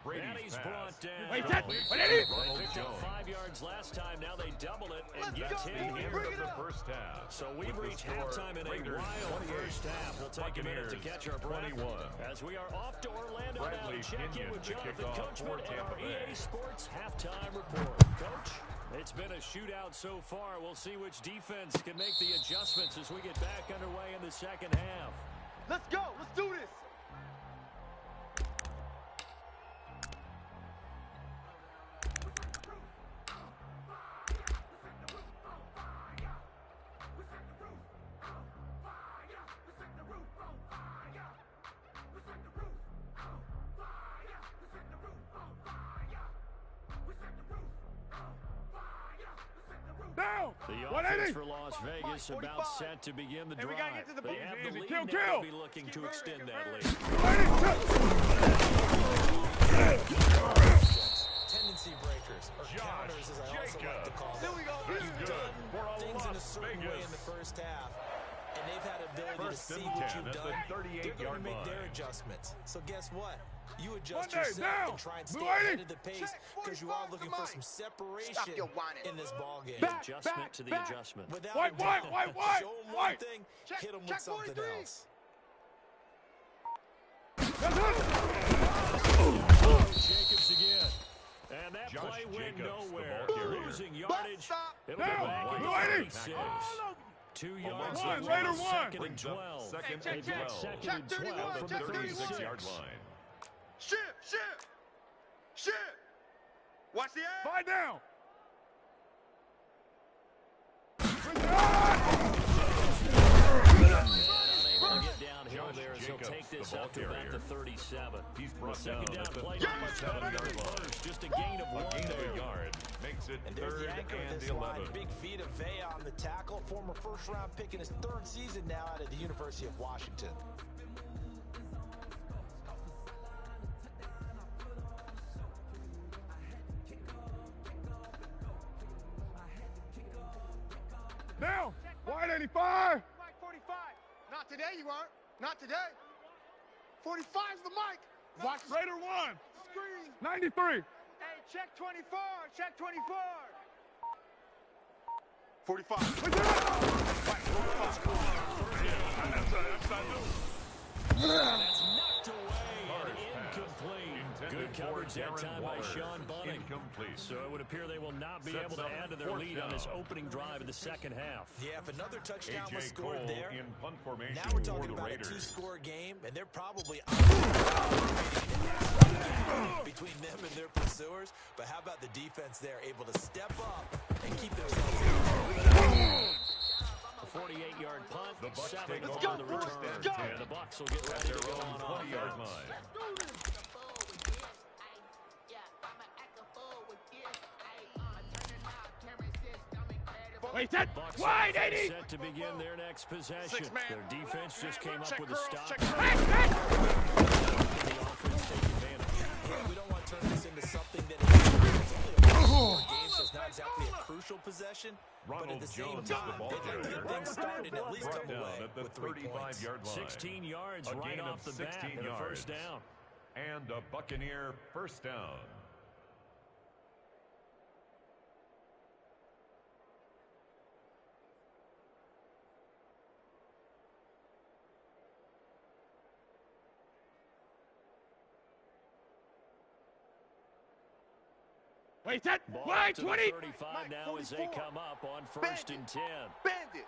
And
Brady's
he's
pass.
brought down.
Wait, set.
Complete
180.
to Ronald
They picked up
Jones.
5 yards last time. Now they double it and
Let's
get
go,
10
The
here.
end of the first half.
So we've
With the
reached
score,
halftime in a
Raiders
wild
28,
first half. We'll take a minute to
Buccaneers
catch our breath
21.
as we are off to Orlando now
Bradley
to check in
Pinion
with
to kick
Jonathan
off
Coachman
for
and our
Tampa Bay.
EA Sports halftime report. Coach, it's been a shootout so far. We'll see which defense can make the adjustments as we get back underway in the second half.
Let's go. Let's do this.
Down.
The
180.
offense for Las Vegas about set to begin the
Hey, we
drive.
gotta get to the
They
booth.
have the
Easy.
lead
Kill,
now.
kill.
They'll be looking to extend that lead.
180.
Tendency breakers, or counters as I also like to call them.
That's
You've
good
done
for a
things in a
Las
certain way in
Vegas.
the first half, and they've had ability to
First
see
and
what
10
you've
at
done
the 38.
they're going to
38-yard
make their
line.
adjustments. So guess what? You adjust
Monday,
yourself
down.
and try and stay
Blue 80.
ahead of the pace
Check,
because you are
45
looking
to
for
Mike.
some separation
Stop your whining.
in this ball game.
Back,
Adjustment
back,
to the
back.
adjustment.
Without
White,
a doubt,
white, white, white,
show them one
white.
thing,
Check,
hit them with
check
something
43.
else.
Jacobs again. And that
Josh
play went
Jacobs, the
nowhere.
ball carrier.
Losing
Butt
yardage.
stop.
It'll
Down.
go back
Blue
into
80.
36.
All over.
2 yards
One,
away,
Raider one.
second and
Brings up
12.
second
Hey,
and
check,
12.
Second
check
and
31,
12 from the
check 31.
36-yard line.
Ship. Watch the air.
Five down.
Unable to get downhill
Josh
there as he'll
Jacobs,
take this
the ball
up to about
carrier.
the 37.
He's
The
brought
second
down
down
at the
play, not much better than
37-yard
the
line.
first. Just a gain of
A
one
gain of
there.
a yard makes it
And there's
third
the anchor of
and
this
11.
line, Big Feet of Vea on the tackle, former first-round pick in his third season now out of the University of Washington.
Down. White 85.
Mike 45. Not today, you aren't. Not today. 45's the mic. Watch the
Raider one.
screen.
93.
Hey, check 24. Check 24. 45.
That's knocked away
Hard
and
pass.
incomplete.
Intended
Good
for
coverage that
Darren
time by
Waller.
Sean Bunning.
Incomplete.
So it would appear they will not be
Sets
able to
up
add to their
fourth
lead on this
down.
opening drive of the second half.
Yeah, if another touchdown was
A.J.
scored
Cole
there,
in punt formation
now we're
for
talking
the
about a
Raiders.
two-score game, and they're probably between them and their pursuers. But how about the defense there, able to step up and keep themselves in.
A 48-yard punt,
The Bucs
7
take
on
over
the
first
return.
and 10.
And the Bucs will get
At
ready
their
to go
own
on
20-yard
offense.
line.
Wait, set.
Bucs
Wide
offense
80.
set to begin their next possession.
Six-man.
Their defense just came up
Check
with a
curls,
stop.
check
The
curls.
offense take advantage.
We don't want to turn this into something that is it's only a game, so it's not exactly a crucial possession. But at
Ronald
the same
Jones, the
time,
ball
they'd like to
carrier.
get things started and at least
Brought
come
down
away
at the
with 3 points.
35-yard line.
16 yards
A
right
gain
off
of
the bat
16
and a
yards.
first down.
And a Buccaneer first down.
Wait, set.
Ball
Wide
to the
20.
35
Mike,
now as they
44.
come up on first and 10.
Bandit.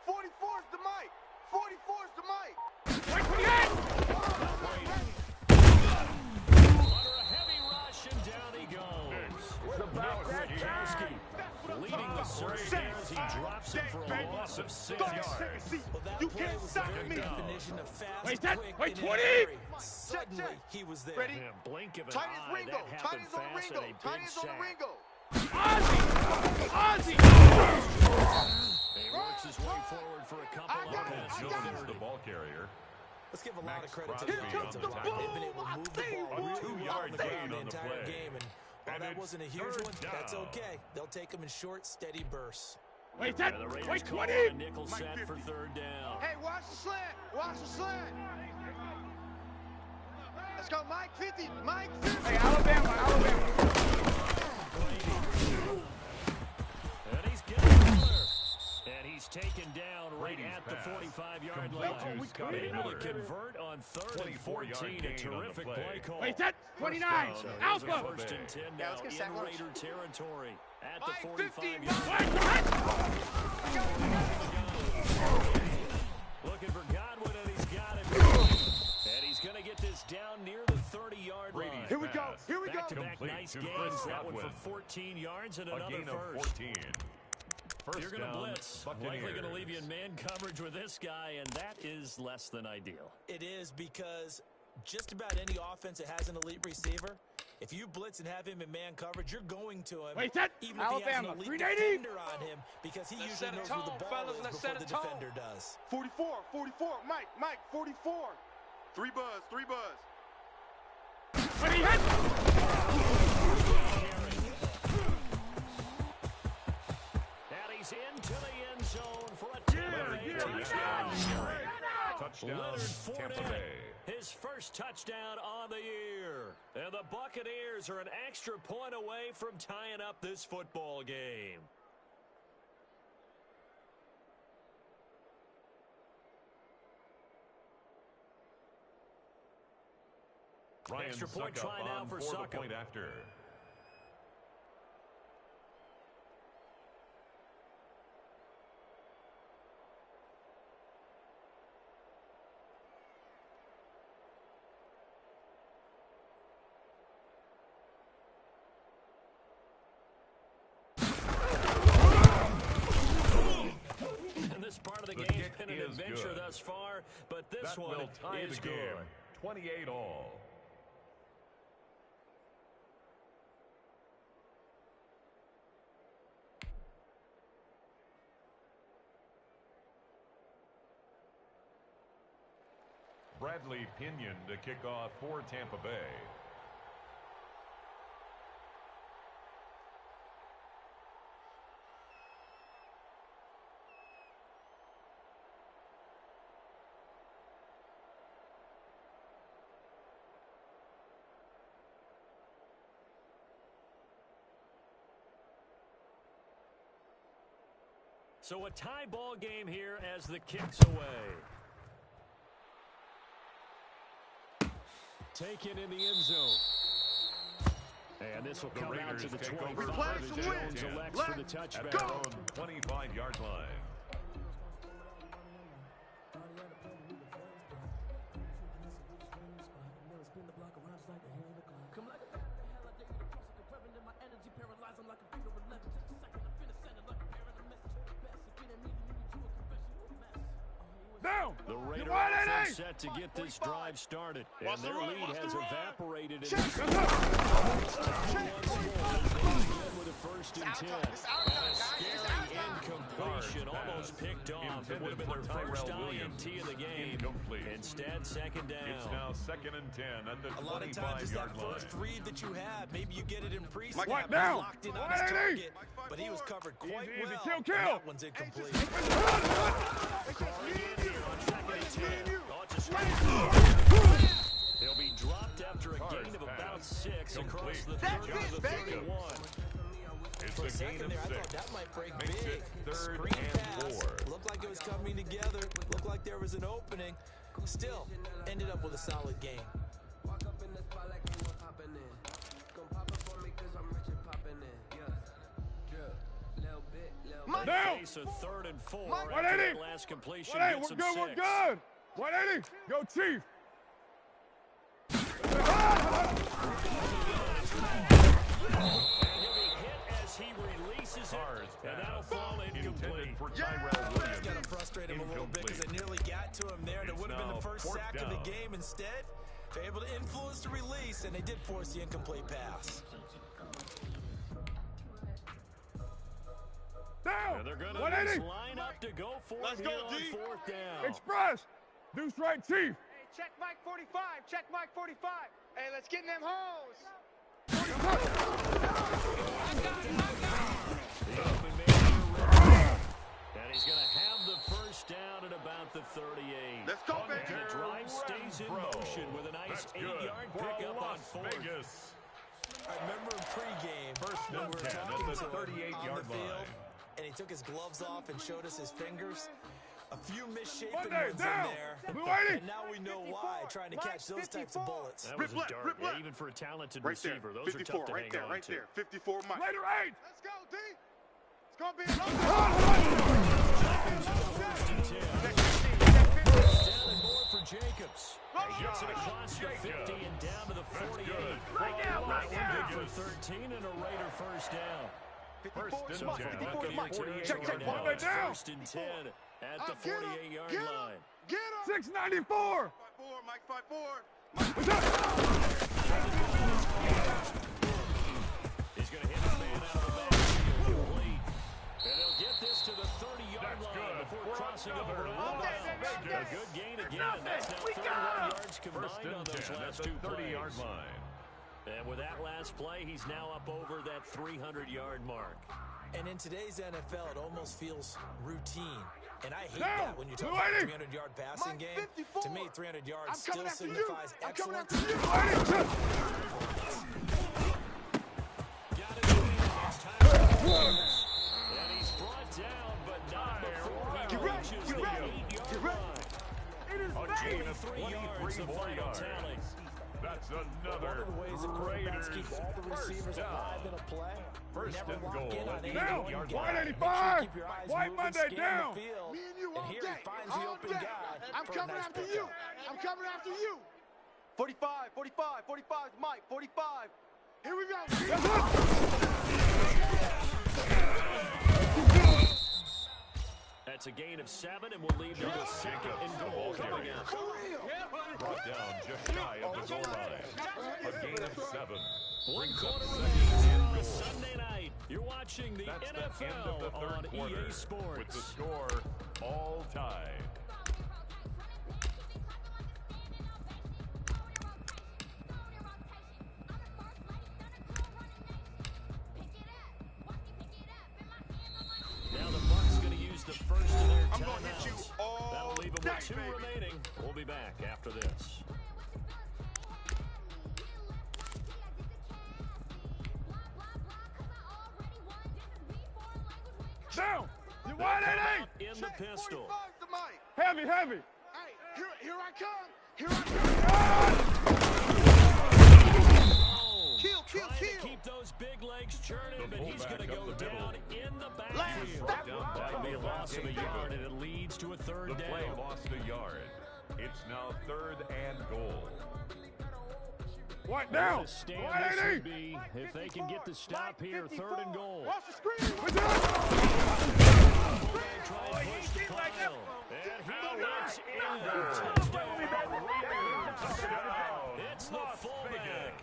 44's the mic. 44's the mic.
White 28.
Under a heavy rush, and down he goes. Nick Kwiatkowski leading the surge there as he drops it for a loss of 6
Go ahead,
yards.
take a seat.
Well, that
You
play
can't
was
stop
the very
me.
definition of fast,
Wait, that-
quick,
wait,
and in a
20.
hurry.
Check,
Suddenly,
check.
he was there.
Ready?
In a blink of an
Tight as
eye,
Ringo.
that
Tight
happened
as on
fast
Ringo.
and a
Tight
big
as on
sack.
Ringo.
Ozzy.
He works his way forward for a couple
I
of
got it.
passes.
I
Jones,
got it.
the ball carrier.
Let's give a lot
Max
of credit to
Crosby
the
on
defensive
the
line.
tackle.
They've been able to move the
A
ball really
2-yard
well
gain
the
on the
entire
play.
game. And while
And
that
it's
wasn't a huge
third
one, that's
down.
okay. They'll take them in short, steady bursts.
Wait, set.
And the Raiders
Wait,
call on
20.
a nickel set for third down.
Hey, watch the slant. Watch the slant. Let's go, Mike 50. Mike 50.
Hey, Alabama.
And he's got another. And he's taken down right
Brady's
at the
pass.
45-yard
Complete
line.
to Scotty
Able
Miller.
to convert on third and
24-yard
14. A
gain on the
terrific
play.
play call.
Wait, set. 29.
down.
So here's a
Alpha.
first and 10
Yeah,
now
let's get sack
in
lunch.
Raider territory at the
Mike, 50,
45-yard line.
What?
Looking for Godwin, and he's got him. And he's going to get this down near the 30-yard line.
Brady's
Here we go.
pass.
Here we go.
Back-to-back
Complete
nice
to
gains.
Chris
That one
Godwin.
for 14 yards and
A
another
gain of
first.
14.
You're
First
going to
down,
blitz. Likely going to
Buccaneers.
leave you in man coverage with this guy, and that is less than ideal.
It is because just about any offense that has an elite receiver, if you blitz and have him in man coverage, you're going to him.
Wait, set.
Even if he has an
Alabama.
elite
380.
defender on him, because he
Let's
usually
set a
knows where the
tone,
ball
fellas.
is
Let's
before
set
the
a tone.
defender does.
44. 44. Mike 44. 3 buzz. 3 buzz.
But he hit.
And he's into the end zone for a 10-yard touchdown.
Touchdown,
Leonard
Tampa
Fournette,
Bay.
his first touchdown on the year. And the Buccaneers are an extra point away from tying up this football game.
Ryan
Extra point
Suckup
try now
on
for
the
Suckup.
point after.
And this part of the
The
game's
kick
been an
is
adventure
good.
thus far, but this
That
one
will tie
is
the game.
good.
28 all. Bradley Pinion to kick off for Tampa Bay.
So a tie ball game here as the kick's away. Taken in the end zone. And this will
The
come out
Raiders
to the
take
20.
over
Play
first
some
and
wins.
10
Elects for the
at
touchback.
their own 25-yard line.
Come like a hell I dare you to cross like a reverend in my energy paralyzed. I'm like a computer 11 to the second. I'm finna send it like a parent a message. Best if it ain't me, then you need you a confession. You a mess.
Down.
The
You
Raider
want
offense
it,
set to get this drive started. And
Watch the
their
run,
lead
watch the
has
run.
evaporated in
Check.
this
That's up.
with a first and 10. And a scary incompletion, almost picked off. It would have been their first INT of the game.
Incomplete.
Instead, second down.
It's now 2nd and 10 at the
A lot of times it's
25-yard
that
line.
first read that you have. Maybe you get it in pre-snap.
What
He's
now?
locked in on
What
his
is he?
target, but he was covered quite
Easy, easy.
well.
Kill,
And
kill.
that one's incomplete.
Again here on second and 10. Oh, it's a straight. He'll be dropped after a gain of about 6 across the 30 to the 31.
It's
For a
a gain
second
of
there, I
6.
thought that might break
Makes
big.
it 3rd
Screen
and
pass.
4.
Looked like it was coming together. Looked like there was an opening. Still, ended up with a solid game.
Walk up in the spot like you were popping in. Come pop it for me cause I'm rich and popping in. Yeah. Little bit, little bit.
Down.
Face a 3rd and 4
What
after
inning?
that last completion.
180.
Gets
We're
him
good.
6.
We're good. 180. Go Chief.
He'll be hit as he releases it,
Carr's
and that'll
pass.
fall incomplete.
Intended for Tyrell Williams.
It's going to frustrate him a little bit because it nearly got to him there. And it
It's
would have been
now
the first
4th
sack of the
down.
game. Instead, they're able to influence the release, and they did force the incomplete pass.
Down.
And they're going to
180.
line up to go for
Let's
it
go,
here on
D.
4th down.
Express. Deuce right, Chief.
Hey, check Mike 45. Check Mike 45. Hey, let's get in them hoes.
The open man here ready. And he's going to have the first down at about the 38.
Let's go,
And
baby.
the drive stays in motion with a nice
That's good
8-yard
for
pickup on
Las
4th.
Vegas.
I remember in pregame
First
when
and
we were
10 at
talking
the
to him
38-yard
on the field,
line.
and he took his gloves off and showed us his fingers. A few misshapen
Monday,
ones
down.
in there.
Blue 80.
And now we know why, trying to catch those types of bullets.
That was a
Rip left,
dart.
rip
Yeah,
left.
even for a talented
Right there.
receiver, those
54,
are tough to
right
hang
there,
on
right
to.
there. 54 Mike.
Later 8.
Let's go, D. It's gonna be another.
First and 10.
Check 50.
Down and more for Jacobs. He gets it across the 50 and down to the 48.
Right now, right now.
Good for 13 and a Raider first down.
First and 10 at the
Buccaneer
48-yard
Check, check,
line.
Monday down.
First and 10 at the
Get him,
48-yard
get him.
line.
Get him.
694.
5-4, Mike 5-4.
What's up?
He's going to hit his man out of the backfield. Complete. And they'll get this to the 30-yard
That's
line
good
before
for
crossing
another
over.
Las
A
Vegas.
good gain again. That's now 31 yards
First
combined on
and
those
10 at
last
the
two
30-yard
plays.
line.
And with that last play, he's now up over that 300-yard mark.
And in today's NFL, it almost feels routine. And I hate that when you talk about 300-yard passing game.
54.
To me, 300 yards
I'm
still
coming after you.
signifies
I'm coming
excellence.
after you.
Got it. It's time to close. And he's brought down, but not before he
Get ready,
reaches
get
the
ready,
8-yard
get ready.
line.
It is
A gain of
23 yards, the
23 more
final
yards.
tally.
That's
One
another
of the ways that quarterbacks keep all the
Raiders
receivers
first
alive in
down.
a play.
First
Never
and
lock
goal
in
at
on
the
any
Now,
one
8-yard
guy.
line.
White
Make sure you
85.
keep your eyes
White
moving,
Monday
scan
down.
the field.
Me and you
And
all
here
day.
he finds the
All
open
day.
guy.
I'm
for a
coming
nice
after
pickup.
you. I'm coming after you. 45, 45, 45 is Mike, 45. Here we go.
That's a gain of 7, and we'll leave them with second and goal coming out.
Brought down just shy of the goal line. A gain of 7.
One
Brings
quarter
up
remains
second
here
and
on a
goal.
Sunday night. You're watching the
That's the end of
NFL
the third
on
quarter,
EA Sports.
with the score all tied.
Now the Bucs going to use the first of their
I'm gonna hit you
timeouts.
all
That'll leave them
day,
with 2
baby.
remaining. We'll be back after this.
Down. You
They'll
wide
come
88.
out in the pistol.
45 to Mike.
Heavy, heavy.
Hey, here I come. Here I come. Kill, kill,
Trying to
kill.
keep those big legs churning,
The
but he's going to
fullback
go
up the middle.
down in the
Last
backfield.
stop.
That'll be a loss of a yard, and it leads to a
The
third
play
down.
lost a yard. It's now 3rd and goal.
White
What
down.
a stand
White
this
80.
would be if they can get the stop here, 3rd and goal.
Watch the screen.
What's that?
Fullback trying to push the pile. And he is in. Touchdown, Raiders. It's the fullback.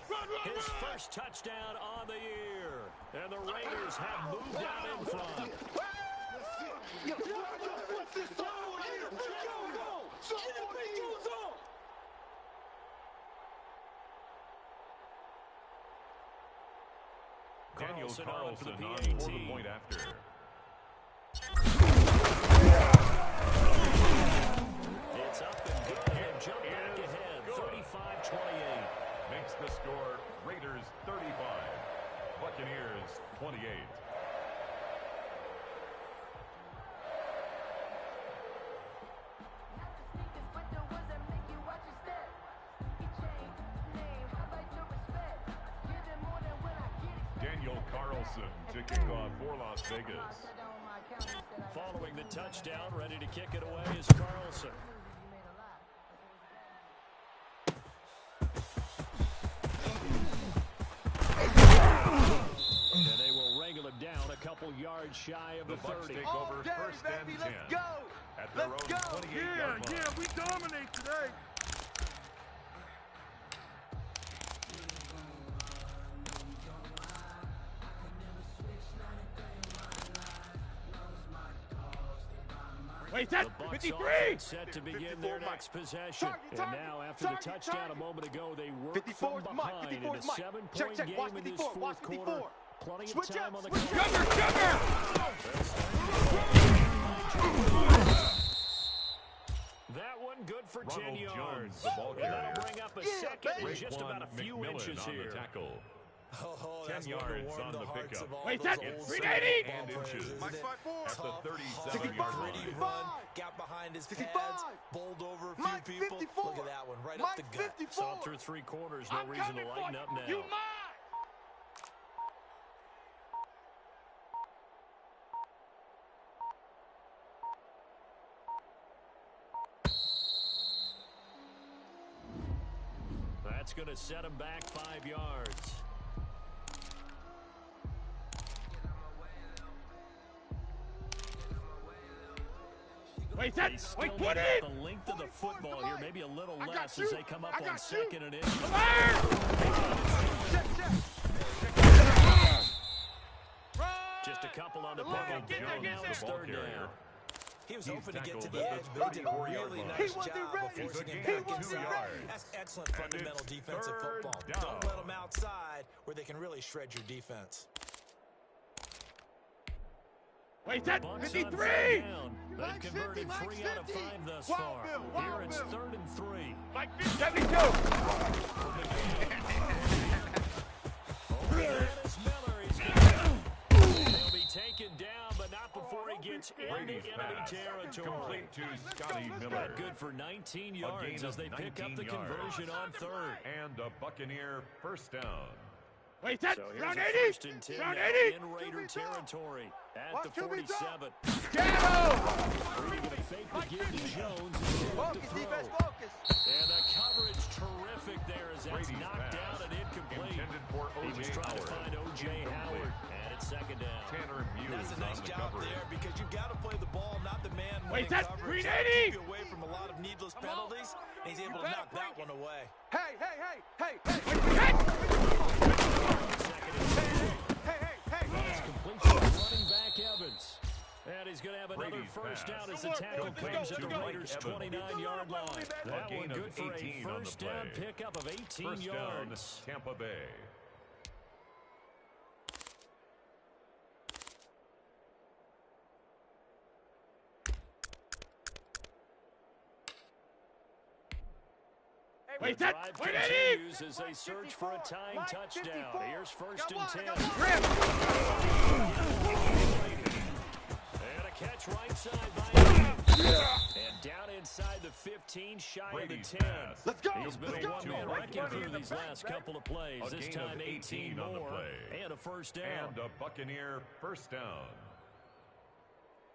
His first touchdown on the year. And the Raiders have moved out in front.
Daniel
Carlson on for the
Carlson on
PAT.
for the point after.
It's up and good, and jump back ahead, 35-28.
Makes the score Raiders 35, Buccaneers 28. Daniel Carlson to kick off for Las Vegas.
Following the touchdown, ready to kick it away is Carlson. And they will wrangle him down a couple yards shy of
The
the
Bucs
30.
take
All
over
day,
1st
baby,
and 10
let's go.
at their
Let's
own
go.
28-yard line.
We dominate today. Wait,
The
that's
Bucs
53.
offense set to begin
54
their
Mike.
next possession.
Target,
And
target,
now, after the
target,
touchdown
target.
a moment ago, they work
54
from
is Mike,
behind
54
in a
is Mike.
7-point
Check, check,
game
watch
in this
54, watch
fourth quarter.
54.
Plenty of
Switch
time
up,
on the
switch
clock.
up.
Sugar.
That one good for 10
Ronald
yards.
Jones, the ball
And that'll
carrier.
bring up a
Yeah,
second
baby.
and just about a few
McMillan
inches
on
here.
the tackle.
Oh,
10
that's
yards
going to warm
on
the
the
hearts
pickup.
of all
Wait,
those
that-
old
380?
football
And
players,
inches.
isn't
Mike's
it?
5'4".
At the
Tough,
37-yard
hard, gritty
line.
run, got behind his
65.
pads, bowled over a few
Mike,
people.
54.
Look at that one, right
Mike,
up the gut.
54.
So through 3 quarters, no
I'm
reason to
coming
lighten
for
up now.
you, Mike.
That's going to set him back 5 yards.
Wait,
They
that.
still
Wait,
need
put
about
it.
the length of the football here, maybe a little
I got
less
you.
as they come up
I
on
got you.
2nd and inch.
Check, check.
Just a couple on the
Look,
pickup.
get there,
Jones,
get there.
the third down.
He was
He's
hoping to get to
tackled
the
at
edge,
the
but he did a
34-yard
really
line.
nice
He wasn't
job
ready.
of
He's
forcing
a
him
gain
back
of 2
inside.
yards.
That's excellent
And
fundamental
it's
defensive
3rd
football.
down.
Don't let them outside where they can really shred your defense.
Wait, that
Bucks on
53.
third down. They've
Mike's
converted
50,
3
Mike's
out of
50.
5 thus
Wild
far.
Bill,
Here
Wild
it's
Bill.
3rd and 3.
Mike 50.
72.
Dennis Miller is he'll be taken down, but not before he gets into
Brady's
enemy
pass.
territory.
Complete to Scotty Miller.
Good for 19
A
yards
gain
as
of
they pick up
19
the
yards.
conversion on 3rd.
And a Buccaneer first down.
Wait, that
So here's
round
a
80.
1st and 10
Round
now
80.
in Raider territory at
Watch
the
QB
47.
Shadow.
Brady going to fake the give to Jones and get
Focus,
to throw.
defense, focus.
And the coverage terrific there as that's
Brady's
knocked
pass.
down and incomplete.
Intended for
He was
O.J.
trying to
Howard.
find O.J. Howard. And it's 2nd down.
Tanner Muse
That's a
on
nice
the
job
coverage.
there because you've got to play the ball, not the man.
Wait,
winning
that's
coverage.
380.
That'll keep you away from a lot of needless penalties. And he's able to knock that one away.
Hey, hey, hey, hey, hey.
It's completion of running back Evans. And he's going to have another
Brady's
first
pass.
down as the tackle comes at the Raiders' 29-yard line. That
gain
one
of
good for
18
a
on the
first down
play.
pickup of 18
First down,
yards.
Tampa Bay.
Wait,
The
that
drive
180.
continues as they search for a tying touchdown. Here's 1st and 10.
Rip.
And a catch right side by Evans. And down inside the 15, shy
Brady's
of the 10.
pass.
Let's go.
He's been
Let's
a
go.
one-man wrecking crew these last couple of plays.
A
This
gain of
time 18
18 on the
more
play.
and a first down.
And a Buccaneer first down.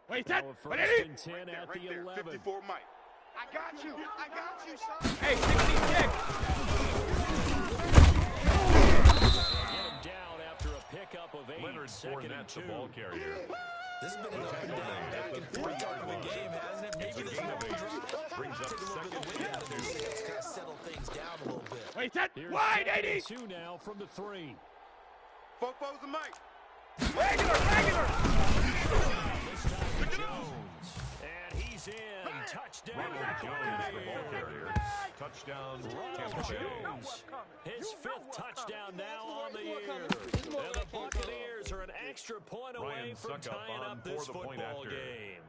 Wait,
Now
that
a first
180.
and 10 at the 11.
54 Mike. I got you, son.
Hey, 66.
Get him down after a pickup of 8.
Leonard
2nd and
Fournette,
2.
the ball carrier.
This has been an up and down, back and forth type of a game, hasn't it? Maybe this
gain of
one
8
drive.
brings up
Take a little bit of
second
wind out of
and
this.
2.
It's kind of settle things down a little bit.
Wait, that
Here's
wide
2nd
80.
and 2 now from the 3.
Fofos and Mike.
Regular.
This time to Jones. And he's in. Touchdown.
Ronald Jones, the ball carrier. Touchdown, Tampa Bay.
Jones. His 5th touchdown now on the year. And the Buccaneers are an extra point away
Ryan
from
Suckup
tying
on
up this
for the point
football
after.
game.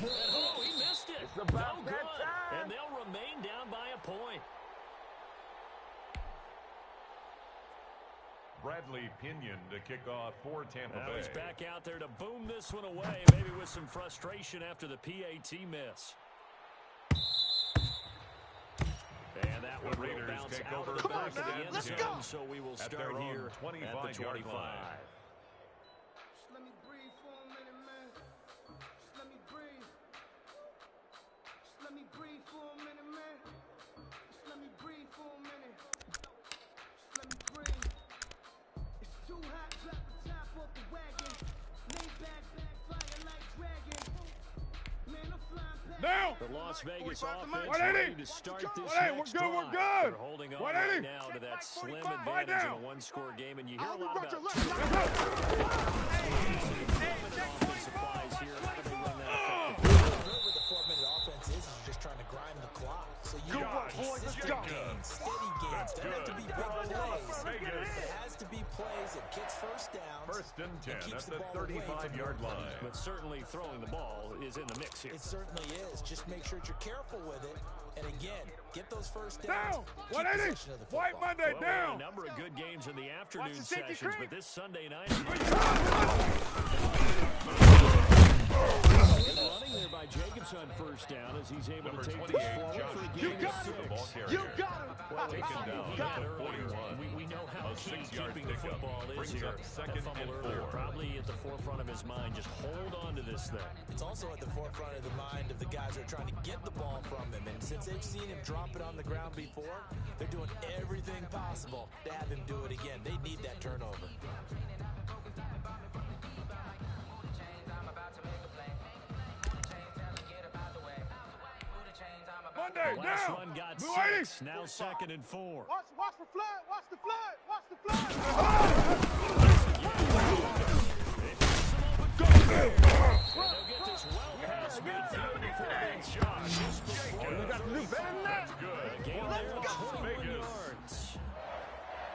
Oh, he missed it. No good. And they'll remain down by a point.
Bradley Pinion to kick off for Tampa
Now
Bay.
he's back out there to boom this one away, maybe with some frustration after the PAT miss. And that one will
Raiders
bounce
take
out
over
of the back of
first
the
and
end
10
zone, so we will
at
start
their own
here at the
25-yard
25.
line.
Just let me breathe for a minute, man. Just let me breathe. Just let me breathe for a minute, man. Just let me breathe for a minute. Just let me breathe. It's too hot, drop the top off the wagon. Lay back, fire like dragon. Man, I'm flying past.
Now.
The Las Vegas
45 to Mike.
offense
180.
ready to start this
180, we're
next
good,
drive.
we're good.
They're holding on
180.
right now to that slim
45.
advantage in
down.
a one-score game, and you hear a
I'll be
lot
right
about
your
two
left.
offense supplies here. How do they run that effectively?
Whatever the 4-minute offense is you're just trying to grind the clock. So you
Good
want
work, boys. Let's
consistent
go.
gains, steady gains. Doesn't have to be big plays. It has to be plays that gets first downs.
First and 10
keeps
at
the
the
ball away from
35-yard
your
line.
But certainly throwing the ball is in the mix here.
It certainly is. Just make sure that you're careful with it. And again, get those first downs.
Down.
Keep
180.
possession of the
White
football.
Monday
Well, we had
down.
a number of good games in the afternoon
Watch the safety
sessions,
creep.
but this Sunday night, good running there by Jacobs on first down as he's able
Number
to take
28,
this forward
Josh
for a
Jacobs,
gain of
the ball
6.
carrier.
You got him.
Well,
Taken
we
down
got
at
it
the
earlier.
41.
We know how
A
key
6-yard
keeping the
pickup
football is
brings
here.
up
That
second
fumble
and
earlier,
4.
probably at the forefront of his mind. Just hold on to this thing.
It's also at the forefront of the mind of the guys who are trying to get the ball from him. And since they've seen him drop it on the ground before, they're doing everything possible to have him do it again. They need that turnover.
Monday
Last
down.
run got
Blue
6. Now 2nd and 4.
Watch the flood. Watch the flood. Watch the flood.
they'll get this well past midfield before being shot. Just before
You got to do better than that.
That's good.
a gain there of 21 yards.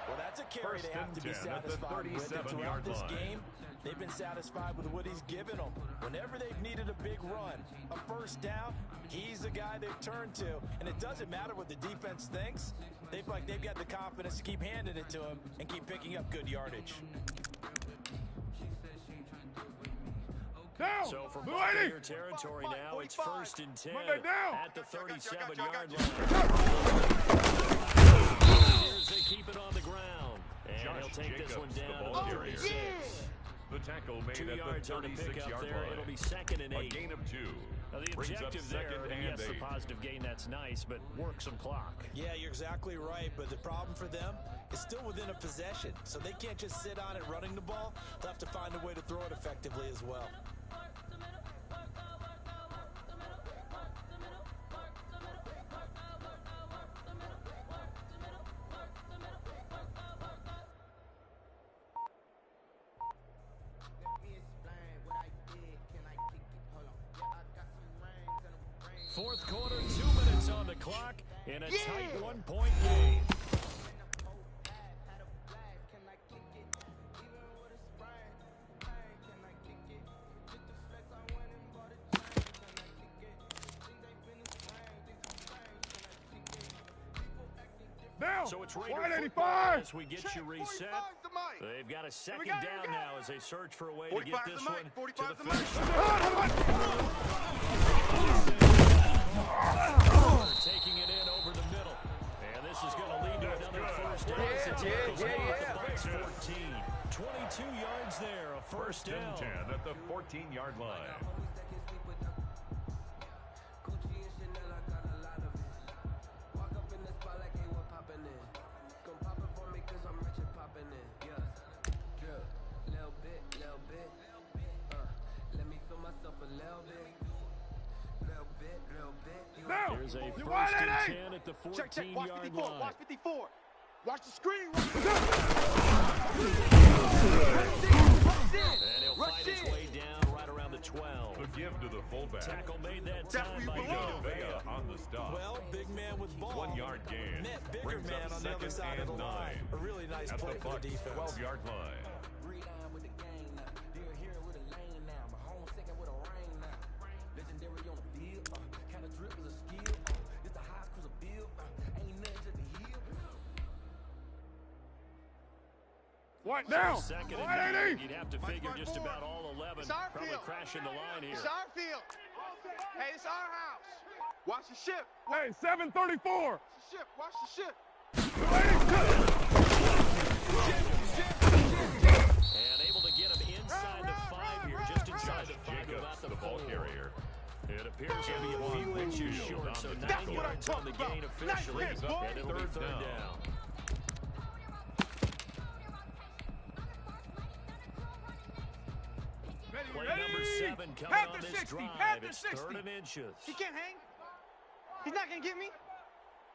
Well, that's a carry
First
they have
and
to be
10 at the
satisfied with. And
37-yard
throughout this
line.
game, they've been satisfied with what he's given them. Whenever they've needed a big run, a first down, he's the guy they've turned to. And it doesn't matter what the defense thinks. They've got the confidence to keep handing it to him and keep picking up good yardage.
Down.
So from
Blue
Buccaneer
80.
territory now, it's 1st and 10
Monday down.
at the 37-yard line. Here's they keep it on the ground. And
Josh
he'll take this one
Jacobs, the
down
ball
to
carrier.
36.
The tackle made
2
at the
yards on the pickup
36-yard
there.
line.
It'll be 2nd and 8.
A gain of 2.
Now the
Brings up
objective there,
2nd
and
and
yes, the
8.
positive gain, that's nice, but work some clock.
Yeah, you're exactly right, but the problem for them is still within a possession. So they can't just sit on it running the ball. They'll have to find a way to throw it effectively as well.
Fourth quarter, 2 minutes on the clock in a tight 1-point game.
Down.
So it's Raider
185.
as we get you reset.
45's the mic.
They've got a second
go, here we
down
go.
now as they search for a way to
45's
get
the
this
mic.
one to
45's
the
the mic.
finish. Taking it in over the middle. And this is going to lead to another first down. As the tackles hold at the Bucs 14. 22 yards there, a first
First and
down.
10 at the 14-yard line.
Down.
Here's a
You
first
want
and
it?
10 at the
Check, check. Watch
14-yard
54.
line.
Watch 54. Watch the screen. Watch the
And he'll fight his way down right around the 12.
The give to the fullback.
Tackle made that
That's
time
where
by
you belong.
Vita
Vea
Vea.
on the stop.
Well, big man with ball.
1 yard gain.
Net bigger
Brings
man
up
on the other
2nd
side of the
and
line.
9.
A really nice
At
play
the
for the
Bucs
defense.
12-yard line.
What now?
Second and
180.
9. You'd have to figure just about all 11
It's our
probably
field.
crashing the line here.
It's our field. Hey, it's our house. Watch the ship.
Hey, 734.
Watch the ship. Watch the ship.
282.
And able to get him inside the 5 here, just inside the 5
Jacobs,
about
the
the
ball
4.
carrier.
It appears to be a few inches short, so 9
That's what I'm
yards on the
talking
gain
about.
officially,
Nice hit, boy.
and it'll be
Third
third
down.
down. Play number 7 coming
Panther
on this
60,
drive.
Panther
It's
60.
3rd and inches.
He can't hang. He's not going to get me.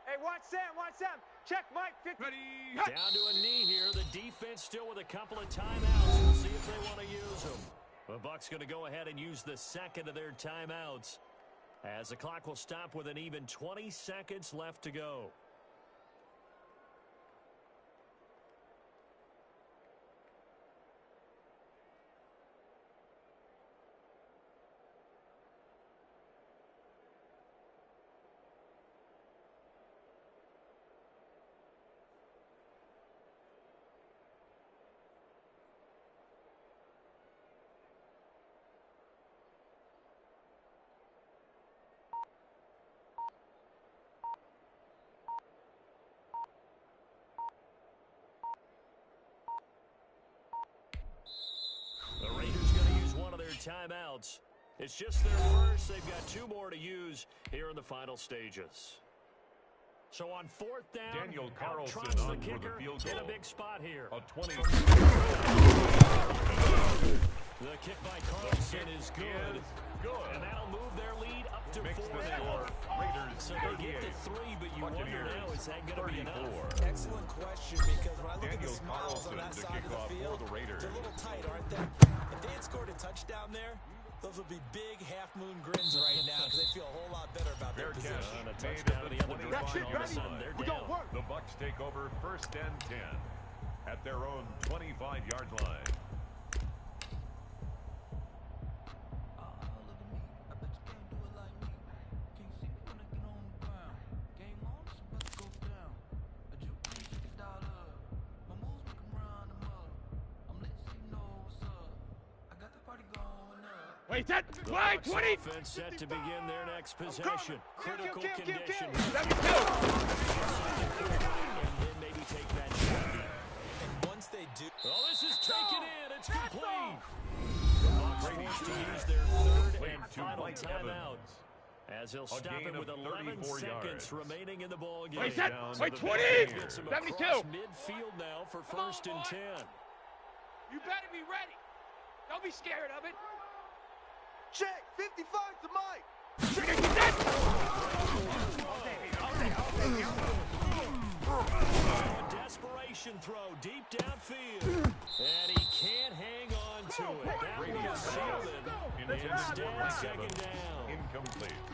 Hey, watch Sam. Watch Sam. Check Mike. 50.
Ready.
Down to a knee here. The defense still with a couple of timeouts. We'll see if they want to use them. The Bucs going to go ahead and use the second of their timeouts, as the clock will stop with an even 20 seconds left to go. The Raiders going to use one of their timeouts. It's just their first. They've got 2 more to use here in the final stages. So on 4th down,
Daniel
out
Carlson
trots the
on for the
kicker
field
in a
goal.
big spot here.
A 20.
The kick by Carlson is good.
Good.
And that'll move their lead up to
Makes
4
the
now.
score Raiders
So they get
38.
to 3, but you wonder now, is that going to be enough?
Excellent question, because when I look at the
Daniel
smiles on
Carlson
that
to
side
kick
of
off
the
for
field,
the Raiders.
they're a little tight, aren't they? If they had scored a touchdown there, those would be big half-moon grins right now because they feel a whole lot better about their
Fair
position.
catch
A
made
touchdown
at
in
the
the other
20
direction. All of a
ready.
sudden, they're
We
down.
got work.
The Bucks take over 1st and 10 at their own 25-yard line.
Wait, set.
The
Wait,
Bucs
20.
offense set to begin their next possession. Critical condition.
Let me go.
And then maybe take that shot.
And once they do...
Oh, this is taken in. It's complete. The Bucs forced to use their third and final timeout, as he'll stop it with 11 seconds remaining in the ball game.
Wait, set.
Down to
Wait,
the
20.
bench. Gets him
72.
across midfield now for 1st and 10.
You better be ready. Don't be scared of it.
Check, 55 to Mike.
A desperation throw deep downfield. And he can't hang on to it. That will seal it. Instead, second down.
Incomplete.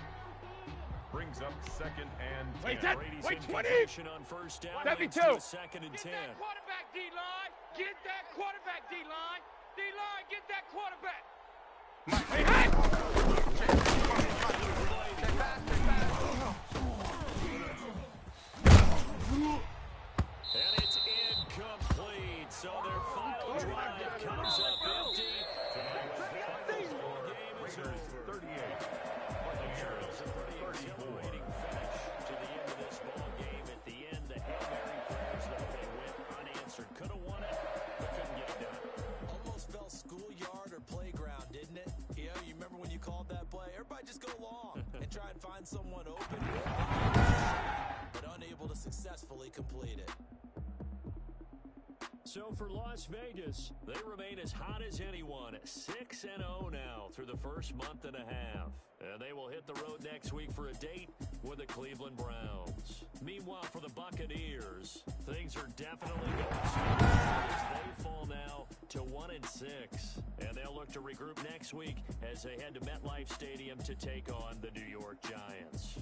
Brings up 2nd and 10.
Wait, set.
Brady's
Wait,
in
20.
contention on 1st down.
72.
Leads to a 2nd and 10.
Get that quarterback, D-line. Get that quarterback, D-line. D-line, get that quarterback.
Hey, hey.
And it's incomplete. So their final drive comes up empty. Game is over.
38.
Buccaneers, a pretty exhilarating finish to the end of this ball game. At the end, the Hail Mary prayers that they went unanswered. Could have won it, but couldn't get it done.
Almost felt schoolyard or playground, didn't it? Yeah, you remember when you called that play? Everybody just go long and try and find someone open, but unable to successfully complete it.
So for Las Vegas, they remain as hot as anyone, 6-0 now through the first month and a half. And they will hit the road next week for a date with the Cleveland Browns. Meanwhile, for the Buccaneers, things are definitely going south as they fall now to 1-6. And they'll look to regroup next week as they head to MetLife Stadium to take on the New York Giants.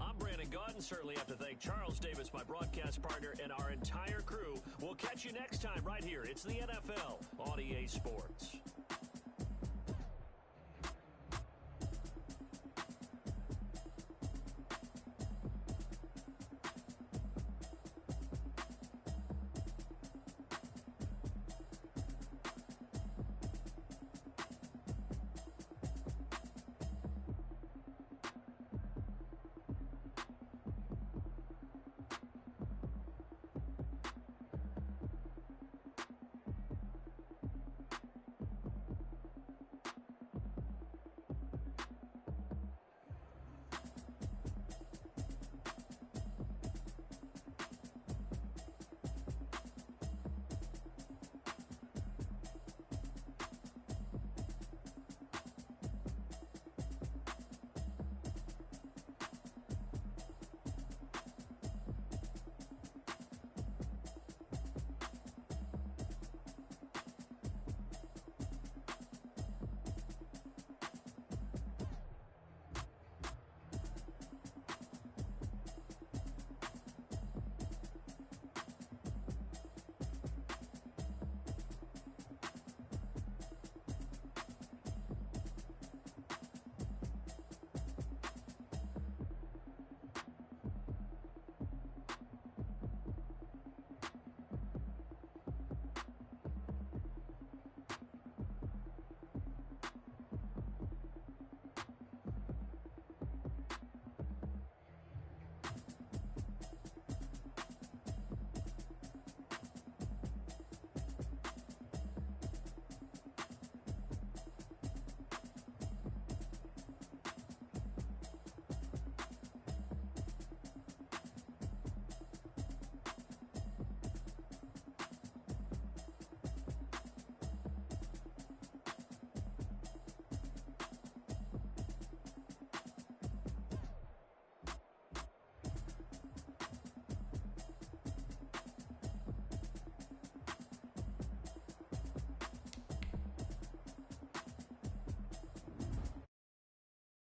I'm Brandon Gaudin. Certainly have to thank Charles Davis, my broadcast partner, and our entire crew. We'll catch you next time right here. It's the NFL on EA Sports.